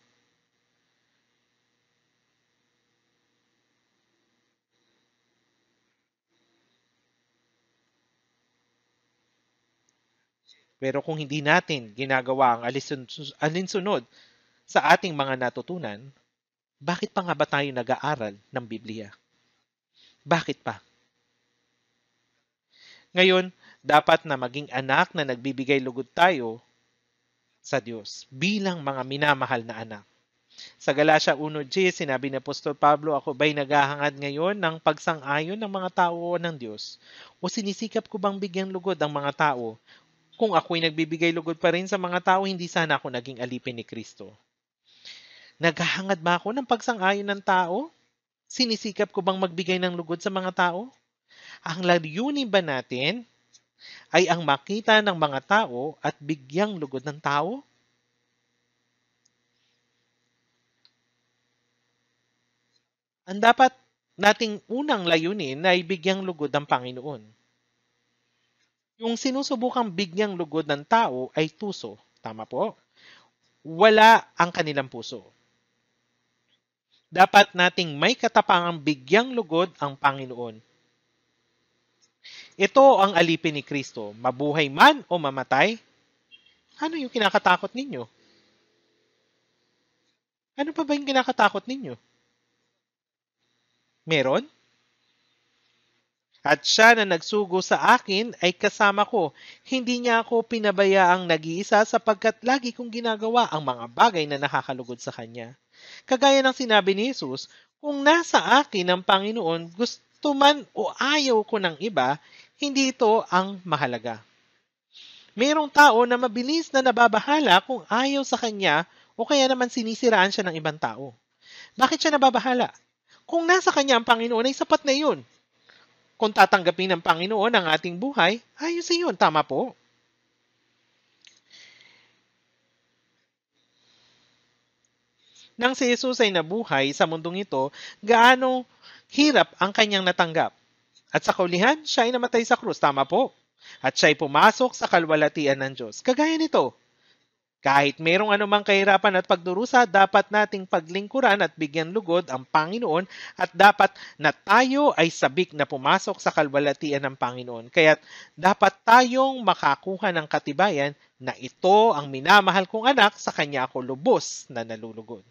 pero kung hindi natin ginagawa ang alinsunod sa ating mga natutunan, Bakit pa nga ba tayo nag-aaral ng Biblia? Bakit pa? Ngayon, dapat na maging anak na nagbibigay lugod tayo sa Diyos bilang mga minamahal na anak. Sa Galatia 1:10, sinabi ni Apostol Pablo, ako ba'y naghahangad ngayon ng pagsang-ayon ng mga tao ng Diyos? O sinisikap ko bang bigyang lugod ang mga tao? Kung ako'y nagbibigay lugod pa rin sa mga tao, hindi sana ako naging alipin ni Kristo. Naghahangad ba ako ng pagsang-ayon ng tao? Sinisikap ko bang magbigay ng lugod sa mga tao? Ang layunin ba natin ay ang makita ng mga tao at bigyang lugod ng tao? Ang dapat nating unang layunin ay bigyang lugod ng Panginoon. Yung sinusubukang bigyang lugod ng tao ay tuso. Tama po? Wala ang kanilang puso. Dapat nating may katapangang bigyang lugod ang Panginoon. Ito ang alipin ni Kristo. Mabuhay man o mamatay, ano yung kinakatakot ninyo? Ano pa ba yung kinakatakot ninyo? Meron? At siya na nagsugo sa akin ay kasama ko. Hindi niya ako pinabayaang nag-iisa sapagkat lagi kong ginagawa ang mga bagay na nakakalugod sa kanya. Kagaya ng sinabi ni Jesus, kung nasa akin ang Panginoon, gusto man o ayaw ko ng iba, hindi ito ang mahalaga. Mayroong tao na mabilis na nababahala kung ayaw sa kanya o kaya naman sinisiraan siya ng ibang tao. Bakit siya nababahala? Kung nasa kanya ang Panginoon ay sapat na iyon. Kung tatanggapin ng Panginoon ang ating buhay, ayos iyon. Tama po. Nang si Jesus ay nabuhay sa mundong ito, gaano hirap ang kanyang natanggap. At sa kaulihan, siya ay namatay sa krus. Tama po. At siya ay pumasok sa kalwalatian ng Diyos. Kagaya nito, kahit merong anumang kahirapan at pagdurusa, dapat nating paglingkuran at bigyan lugod ang Panginoon at dapat na tayo ay sabik na pumasok sa kalwalatian ng Panginoon. Kaya't dapat tayong makakuha ng katibayan na ito ang minamahal kong anak, sa kanya ako lubos na nalulugod.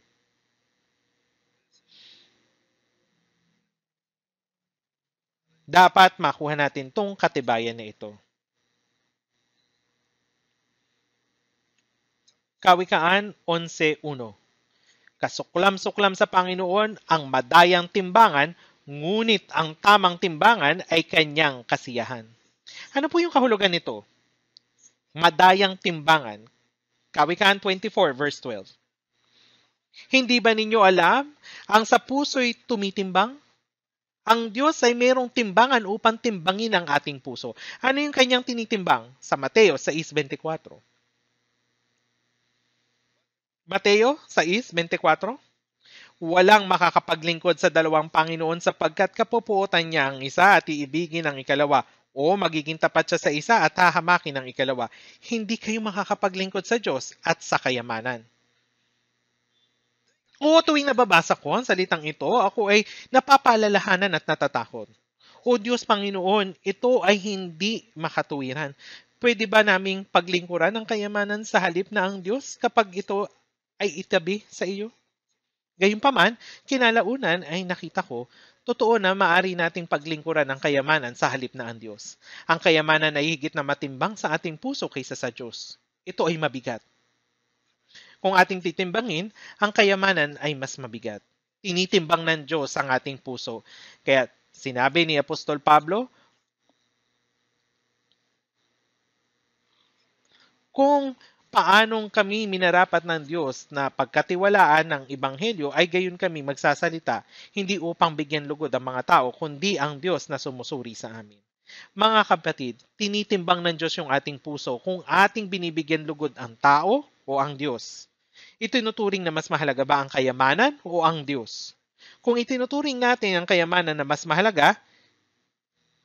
Dapat makuha natin tong katibayan na ito. Kawikaan 11:1. Kasuklam-suklam sa Panginoon ang madayang timbangan, ngunit ang tamang timbangan ay kanyang kasiyahan. Ano po yung kahulugan nito? Madayang timbangan. Kawikaan 24:12. Hindi ba ninyo alam ang sa puso'y tumitimbang? Ang Diyos ay mayroong timbangan upang timbangin ang ating puso. Ano yung kanyang tinitimbang? Sa Mateo 6:24. Mateo 6:24. Walang makakapaglingkod sa dalawang Panginoon sapagkat kapupuotan niya ang isa at iibigin ang ikalawa, o magiging tapat siya sa isa at hahamakin ang ikalawa. Hindi kayo makakapaglingkod sa Diyos at sa kayamanan. O tuwing nababasa ko ang salitang ito, ako ay napapaalalahanan at natatakot. O Diyos Panginoon, ito ay hindi makatuwiran. Pwede ba naming paglingkuran ang kayamanan sa halip na ang Diyos kapag ito ay itabi sa iyo? Gayunpaman, kinalaunan ay nakita ko, totoo na maaari nating paglingkuran ang kayamanan sa halip na ang Diyos. Ang kayamanan ay higit na matimbang sa ating puso kaysa sa Diyos. Ito ay mabigat. Kung ating titimbangin, ang kayamanan ay mas mabigat. Tinitimbang ng Diyos ang ating puso. Kaya sinabi ni Apostol Pablo, kung paanong kami minarapat ng Diyos na pagkatiwalaan ng Ebanghelyo ay gayon kami magsasalita, hindi upang bigyan lugod ang mga tao, kundi ang Diyos na sumusuri sa amin. Mga kapatid, tinitimbang ng Diyos yung ating puso kung ating binibigyan lugod ang tao o ang Diyos. Itinuturing na mas mahalaga ba ang kayamanan o ang Diyos? Kung itinuturing natin ang kayamanan na mas mahalaga,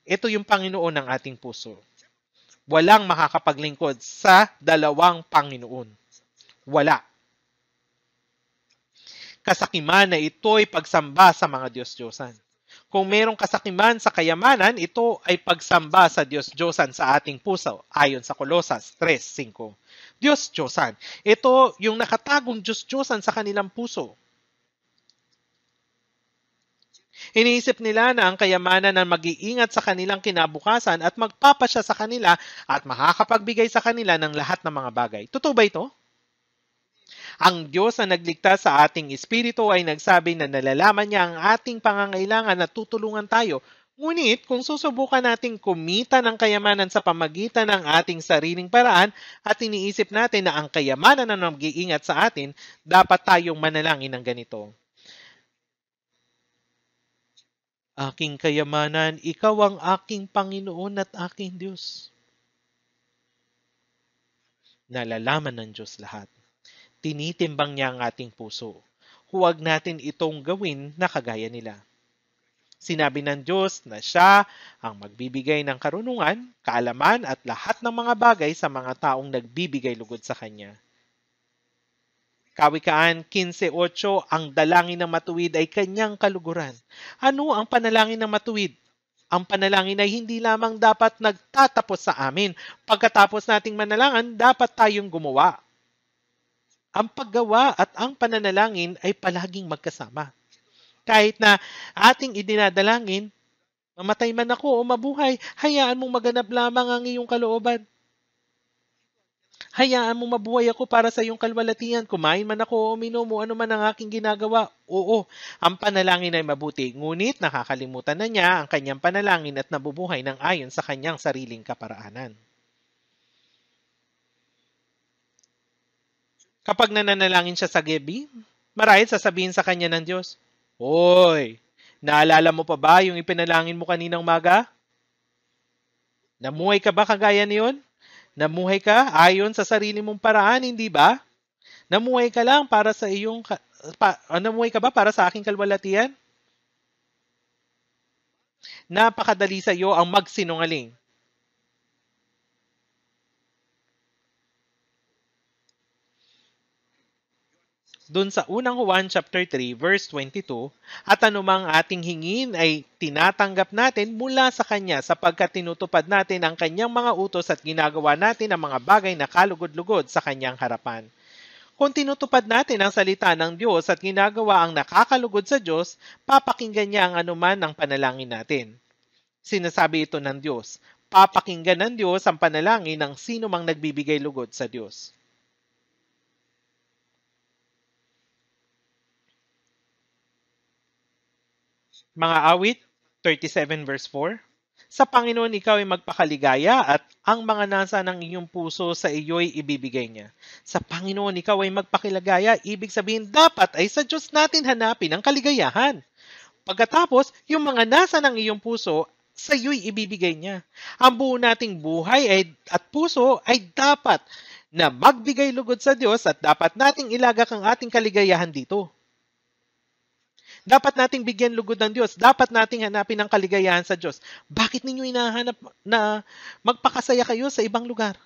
ito yung Panginoon ng ating puso. Walang makakapaglingkod sa dalawang Panginoon. Wala. Kasakiman na ito'y pagsamba sa mga Diyos-Diyosan. Kung mayroong kasakiman sa kayamanan, ito ay pagsamba sa Diyos-Diyosan sa ating puso, ayon sa Kolosas 3:5. Diyos-Diyosan. Ito yung nakatagong Diyos-Diyosan sa kanilang puso. Iniisip nila na ang kayamanan ang mag-iingat sa kanilang kinabukasan at magpapasya sa kanila at makakapagbigay sa kanila ng lahat ng mga bagay. Totoo ba ito? Ang Diyos na nagligtas sa ating espiritu ay nagsabi na nalalaman niya ang ating pangangailangan at tutulungan tayo. Ngunit kung susubukan nating kumita ng kayamanan sa pamagitan ng ating sariling paraan at iniisip natin na ang kayamanan ang mag-iingat sa atin, dapat tayong manalangin ng ganito. Aking kayamanan, ikaw ang aking Panginoon at aking Diyos. Nalalaman ng Diyos lahat. Tinitimbang niya ang ating puso. Huwag natin itong gawin na kagaya nila. Sinabi ng Diyos na siya ang magbibigay ng karunungan, kaalaman at lahat ng mga bagay sa mga taong nagbibigay lugod sa Kanya. Kawikaan 15:8, ang dalangin ng matuwid ay kanyang kaluguran. Ano ang panalangin ng matuwid? Ang panalangin ay hindi lamang dapat nagtatapos sa amin. Pagkatapos nating manalangan, dapat tayong gumawa. Ang paggawa at ang pananalangin ay palaging magkasama. Kahit na ating idinadalangin, mamatay man ako o mabuhay, hayaan mong maganap lamang ang iyong kalooban. Hayaan mo mabuhay ako para sa iyong kalwalatian. Kumain man ako o uminom o ano man ang aking ginagawa. Oo, ang panalangin ay mabuti. Ngunit nakakalimutan na niya ang kanyang panalangin at nabubuhay ng ayon sa kanyang sariling kaparaanan. Kapag nananalangin siya sa gabi, marahil sasabihin sa kanya ng Diyos, Hoy, naalala mo pa ba yung ipinalangin mo kaninang maga? Namuhay ka ba kagaya niyon? Namuhay ka ayon sa sarili mong paraan, hindi ba? Namuhay ka lang para sa namuhay ka ba para sa aking kalwalatian? Napakadali sa iyo ang magsinungaling. Doon sa unang Juan chapter 3 verse 22, at anumang ating hingin ay tinatanggap natin mula sa Kanya sapagkat tinutupad natin ang Kanyang mga utos at ginagawa natin ang mga bagay na kalugod-lugod sa Kanyang harapan. Kung tinutupad natin ang salita ng Diyos at ginagawa ang nakakalugod sa Diyos, papakinggan niya ang anuman ng panalangin natin. Sinasabi ito ng Diyos. Papakinggan ng Diyos ang panalangin ng sino mang nagbibigay lugod sa Diyos. Mga awit 37 verse 4. Sa Panginoon ikaw ay magpakaligaya at ang mga nasa ng iyong puso sa iyo'y ibibigay niya. Sa Panginoon ikaw ay magpakilagaya, ibig sabihin dapat ay sa Diyos natin hanapin ang kaligayahan. Pagkatapos, yung mga nasa ng iyong puso, sa iyo'y ibibigay niya. Ang buo nating buhay at puso ay dapat na magbigay lugod sa Diyos at dapat nating ilagak ang ating kaligayahan dito. Dapat nating bigyan lugod ng Diyos. Dapat nating hanapin ang kaligayahan sa Diyos. Bakit ninyo hinahanap na magpakasaya kayo sa ibang lugar?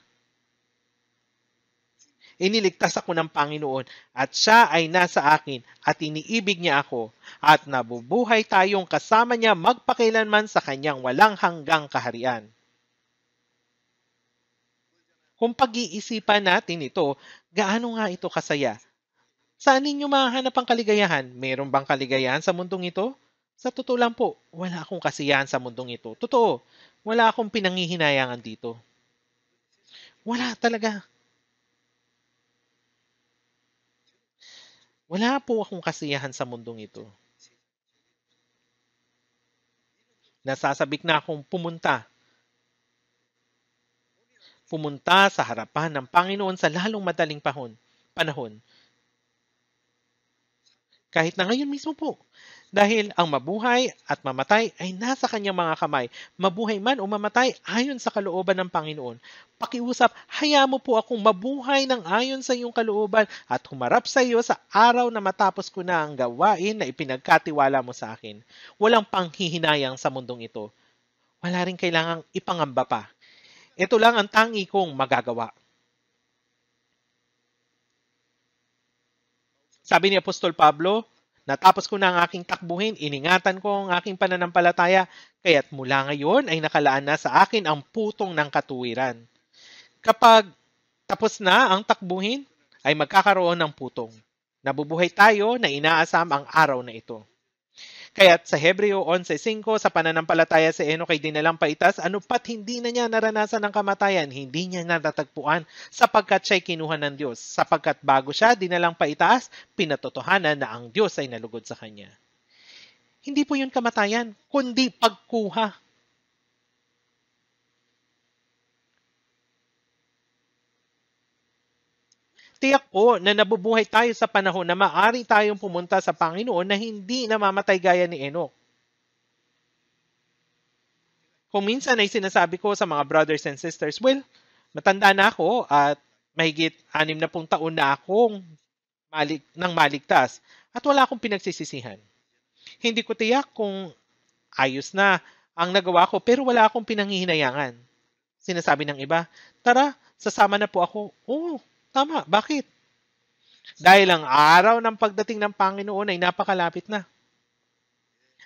Iniligtas ako ng Panginoon at siya ay nasa akin at iniibig niya ako at nabubuhay tayong kasama niya magpakailanman sa kanyang walang hanggang kaharian. Kung pag-iisipan natin ito, gaano nga ito kasaya? Saan ninyo mahanap ang kaligayahan? Meron bang kaligayahan sa mundong ito? Sa totoo lang po, wala akong kasiyahan sa mundong ito. Totoo, wala akong pinanghihinayangan dito. Wala talaga. Wala po akong kasiyahan sa mundong ito. Nasasabik na akong pumunta sa harapan ng Panginoon sa lalong madaling panahon. Kahit na ngayon mismo po. Dahil ang mabuhay at mamatay ay nasa kanyang mga kamay. Mabuhay man o mamatay ayon sa kalooban ng Panginoon. Pakiusap, hayaan mo po akong mabuhay ng ayon sa iyong kalooban at humarap sa iyo sa araw na matapos ko na ang gawain na ipinagkatiwala mo sa akin. Walang panghihinayang sa mundong ito. Wala rin kailangang ipangamba pa. Ito lang ang tangi kong magagawa. Sabi ni Apostol Pablo, natapos ko na ang aking takbuhin, iningatan ko ang aking pananampalataya, kaya't mula ngayon ay nakalaan na sa akin ang putong ng katuwiran. Kapag tapos na ang takbuhin, ay magkakaroon ng putong. Nabubuhay tayo na inaasam ang araw na ito. Kaya't sa Hebreo 11:5, sa pananampalataya si Enoch ay dinalang paitaas, ano pat hindi na niya naranasan ng kamatayan, hindi niya natatagpuan, sapagkat siya'y kinuha ng Diyos. Sapagkat bago siya dinalang paitaas, pinatotohanan na ang Diyos ay nalugod sa kanya. Hindi po yun kamatayan, kundi pagkuha. Tiyak po na nabubuhay tayo sa panahon na maaari tayong pumunta sa Panginoon na hindi namamatay gaya ni Enoch. Kung minsan ay sinasabi ko sa mga brothers and sisters, well, matanda na ako at mahigit 60 taon na akong nang maligtas at wala akong pinagsisisihan. Hindi ko tiyak kung ayos na ang nagawa ko pero wala akong pinanghihinayangan. Sinasabi ng iba, tara, sasama na po ako. Oo, tama. Bakit? Dahil ang araw ng pagdating ng Panginoon ay napakalapit na.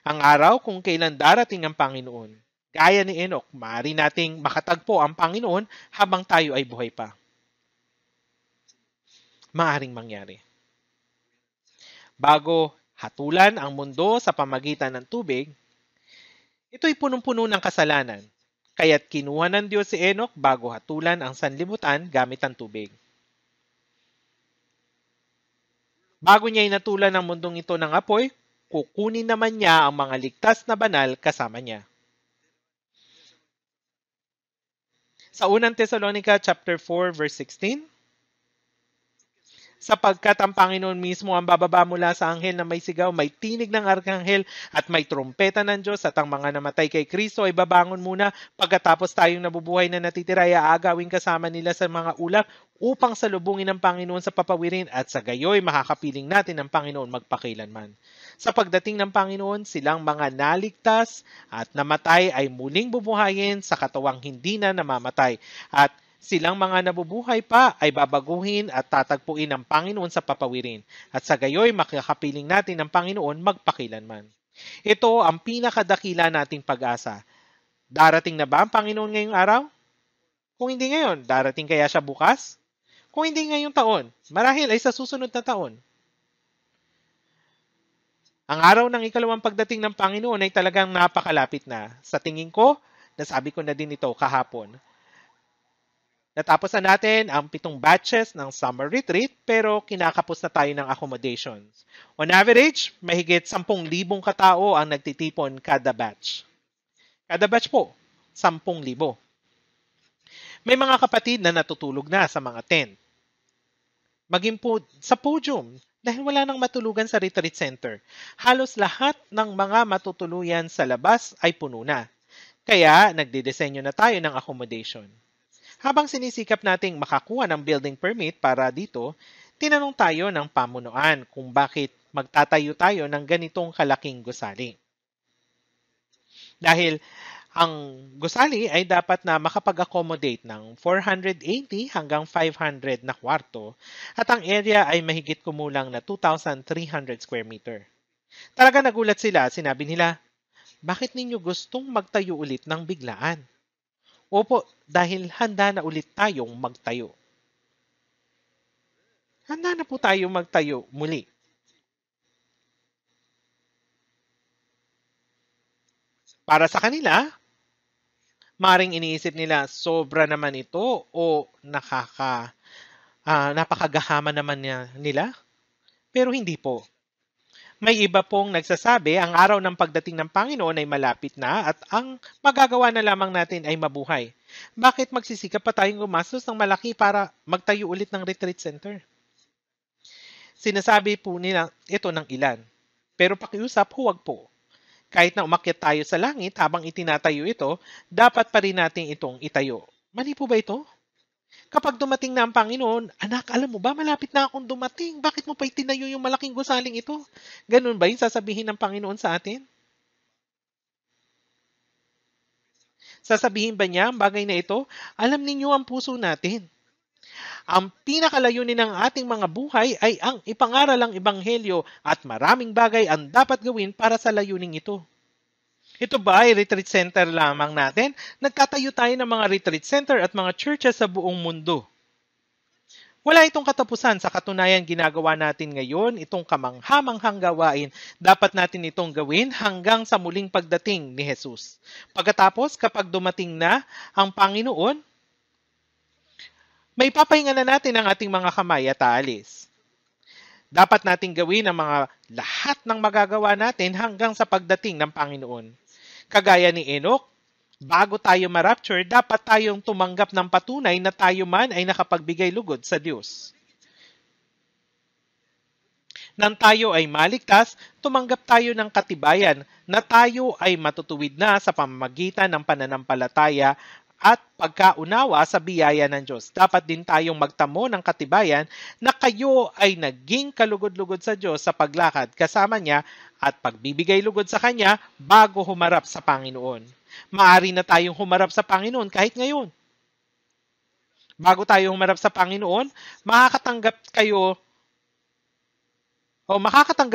Ang araw kung kailan darating ang Panginoon. Gaya ni Enoch, maaari nating makatagpo ang Panginoon habang tayo ay buhay pa. Maaring mangyari. Bago hatulan ang mundo sa pamagitan ng tubig, ito'y punong-puno ng kasalanan. Kaya't kinuha ng Diyos si Enoch bago hatulan ang sanlibutan gamit ang tubig. Bago niya inatulan ang mundong ito ng apoy, kukunin naman niya ang mga ligtas na banal kasama niya. Sa unang Tesalonica chapter 4 verse 16, sapagkat ang Panginoon mismo ang bababa mula sa anghel na may sigaw, may tinig ng arkanghel at may trompeta ng Diyos at ang mga namatay kay Kristo ay babangon muna pagkatapos tayong nabubuhay na natitira ay aagawin kasama nila sa mga ulap upang salubungin ng Panginoon sa papawirin at sa gayoy makakapiling natin ang Panginoon magpakailanman. Sa pagdating ng Panginoon, silang mga naligtas at namatay ay muling bubuhayin sa katawang hindi na namamatay at silang mga nabubuhay pa ay babaguhin at tatagpuin ng Panginoon sa papawirin. At sa gayoy, makakapiling natin ng Panginoon magpakilanman. Ito ang pinakadakila nating pag-asa. Darating na ba ang Panginoon ngayong araw? Kung hindi ngayon, darating kaya siya bukas? Kung hindi ngayong taon, marahil ay sa susunod na taon. Ang araw ng ikalawang pagdating ng Panginoon ay talagang napakalapit na. Sa tingin ko, nasabi ko na din ito kahapon. Natapos na natin ang 7 batches ng summer retreat pero kinakapos na tayo ng accommodations. On average, mahigit 10,000 katao ang nagtitipon kada batch. Kada batch po, 10,000. May mga kapatid na natutulog na sa mga tent. Maging po sa podium dahil wala nang matulugan sa retreat center. Halos lahat ng mga matutuluyan sa labas ay puno na. Kaya nagdidesenyo na tayo ng accommodation. Habang sinisikap nating makakuha ng building permit para dito, tinanong tayo ng pamunuan kung bakit magtatayo tayo ng ganitong kalaking gusali. Dahil ang gusali ay dapat na makapag-accommodate ng 480 hanggang 500 na kwarto at ang area ay mahigit kumulang na 2,300 square meter. Talaga nagulat sila, sinabi nila, bakit ninyo gustong magtayo ulit ng biglaan? Opo, dahil handa na ulit tayong magtayo. Handa na po tayong magtayo muli. Para sa kanila, maring iniisip nila, sobra naman ito o napakagahama naman nila. Pero hindi po. May iba pong nagsasabi ang araw ng pagdating ng Panginoon ay malapit na at ang magagawa na lamang natin ay mabuhay. Bakit magsisikap pa tayong gumastos ng malaki para magtayo ulit ng retreat center? Sinasabi po nila ito ng ilan. Pero pakiusap, huwag po. Kahit na umakyat tayo sa langit habang itinatayo ito, dapat pa rin natin itong itayo. Mali po ba ito? Kapag dumating na ang Panginoon, anak, alam mo ba, malapit na akong dumating. Bakit mo pa itinayo yung malaking gusaling ito? Ganun ba yung sasabihin ng Panginoon sa atin? Sasabihin ba niya ang bagay na ito? Alam ninyo ang puso natin. Ang pinakalayunin ng ating mga buhay ay ang ipangaral ang ebanghelyo at maraming bagay ang dapat gawin para sa layuning ito. Ito ba ay retreat center lamang natin? Nagtatayo tayo ng mga retreat center at mga churches sa buong mundo. Wala itong katapusan, sa katunayan ginagawa natin ngayon itong kamangha-manghang gawain. Dapat natin itong gawin hanggang sa muling pagdating ni Jesus. Pagkatapos, kapag dumating na ang Panginoon, may papahinga na natin ang ating mga kamay at aalis. Dapat nating gawin ang mga lahat ng magagawa natin hanggang sa pagdating ng Panginoon. Kagaya ni Enoch, bago tayo ma-rapture, dapat tayong tumanggap ng patunay na tayo man ay nakapagbigay lugod sa Diyos. Nang tayo ay maligtas, tumanggap tayo ng katibayan na tayo ay matutuwid na sa pamamagitan ng pananampalataya at pagkaunawa sa biyaya ng Diyos. Dapat din tayong magtamo ng katibayan na kayo ay naging kalugod-lugod sa Diyos sa paglakad kasama niya at pagbibigay lugod sa Kanya bago humarap sa Panginoon. Maari na tayong humarap sa Panginoon kahit ngayon. Bago tayo humarap sa Panginoon, makakatanggap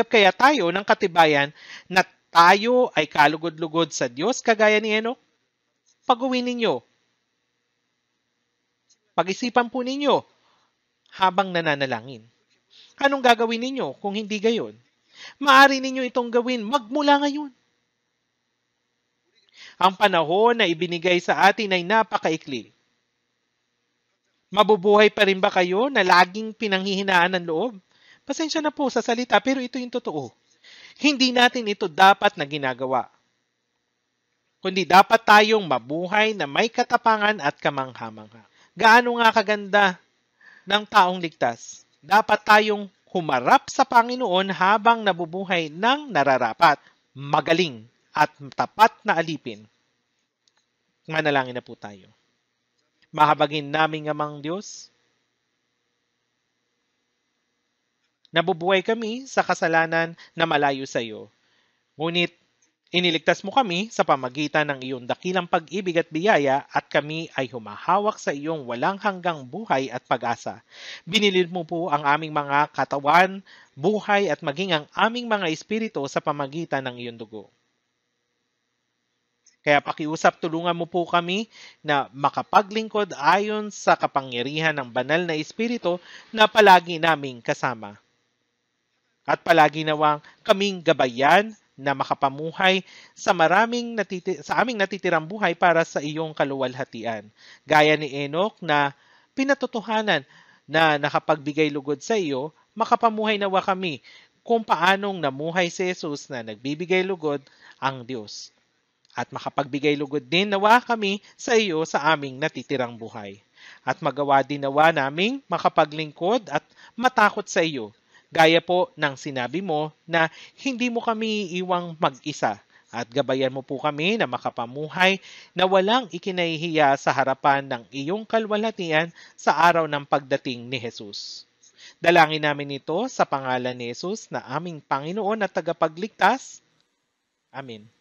kaya tayo ng katibayan na tayo ay kalugod-lugod sa Diyos kagaya ni Enoch? Pag-uwi ninyo. Pag-isipan po ninyo habang nananalangin. Anong gagawin ninyo kung hindi gayon? Maaari ninyo itong gawin magmula ngayon. Ang panahon na ibinigay sa atin ay napakaikli. Mabubuhay pa rin ba kayo na laging pinanghihinaan ng loob? Pasensya na po sa salita, pero ito yung totoo. Hindi natin ito dapat na ginagawa. Kundi dapat tayong mabuhay na may katapangan at kamangha-mangha. Gaano nga kaganda ng taong ligtas? Dapat tayong humarap sa Panginoon habang nabubuhay ng nararapat, magaling at tapat na alipin. Manalangin na po tayo. Mahabagin naming Amang Diyos, nabubuhay kami sa kasalanan na malayo sa iyo. Ngunit iniligtas mo kami sa pamagitan ng iyong dakilang pag-ibig at biyaya at kami ay humahawak sa iyong walang hanggang buhay at pag-asa. Binilid mo po ang aming mga katawan, buhay at maging ang aming mga espiritu sa pamagitan ng iyong dugo. Kaya pakiusap, tulungan mo po kami na makapaglingkod ayon sa kapangyarihan ng banal na espiritu na palagi naming kasama. At palagi nawang kaming gabayan na makapamuhay sa aming natitirang buhay para sa iyong kaluwalhatian. Gaya ni Enoch na pinatotohanan na nakapagbigay lugod sa iyo, makapamuhay nawa kami kung paanong namuhay si Jesus na nagbibigay lugod ang Diyos. At makapagbigay lugod din nawa kami sa iyo sa aming natitirang buhay. At magawa din nawa naming makapaglingkod at matakot sa iyo. Gaya po ng sinabi mo na hindi mo kami iiwang mag-isa at gabayan mo po kami na makapamuhay na walang ikinahihiya sa harapan ng iyong kalwalhatian sa araw ng pagdating ni Jesus. Dalangin namin ito sa pangalan ni Jesus na aming Panginoon at tagapagligtas. Amen.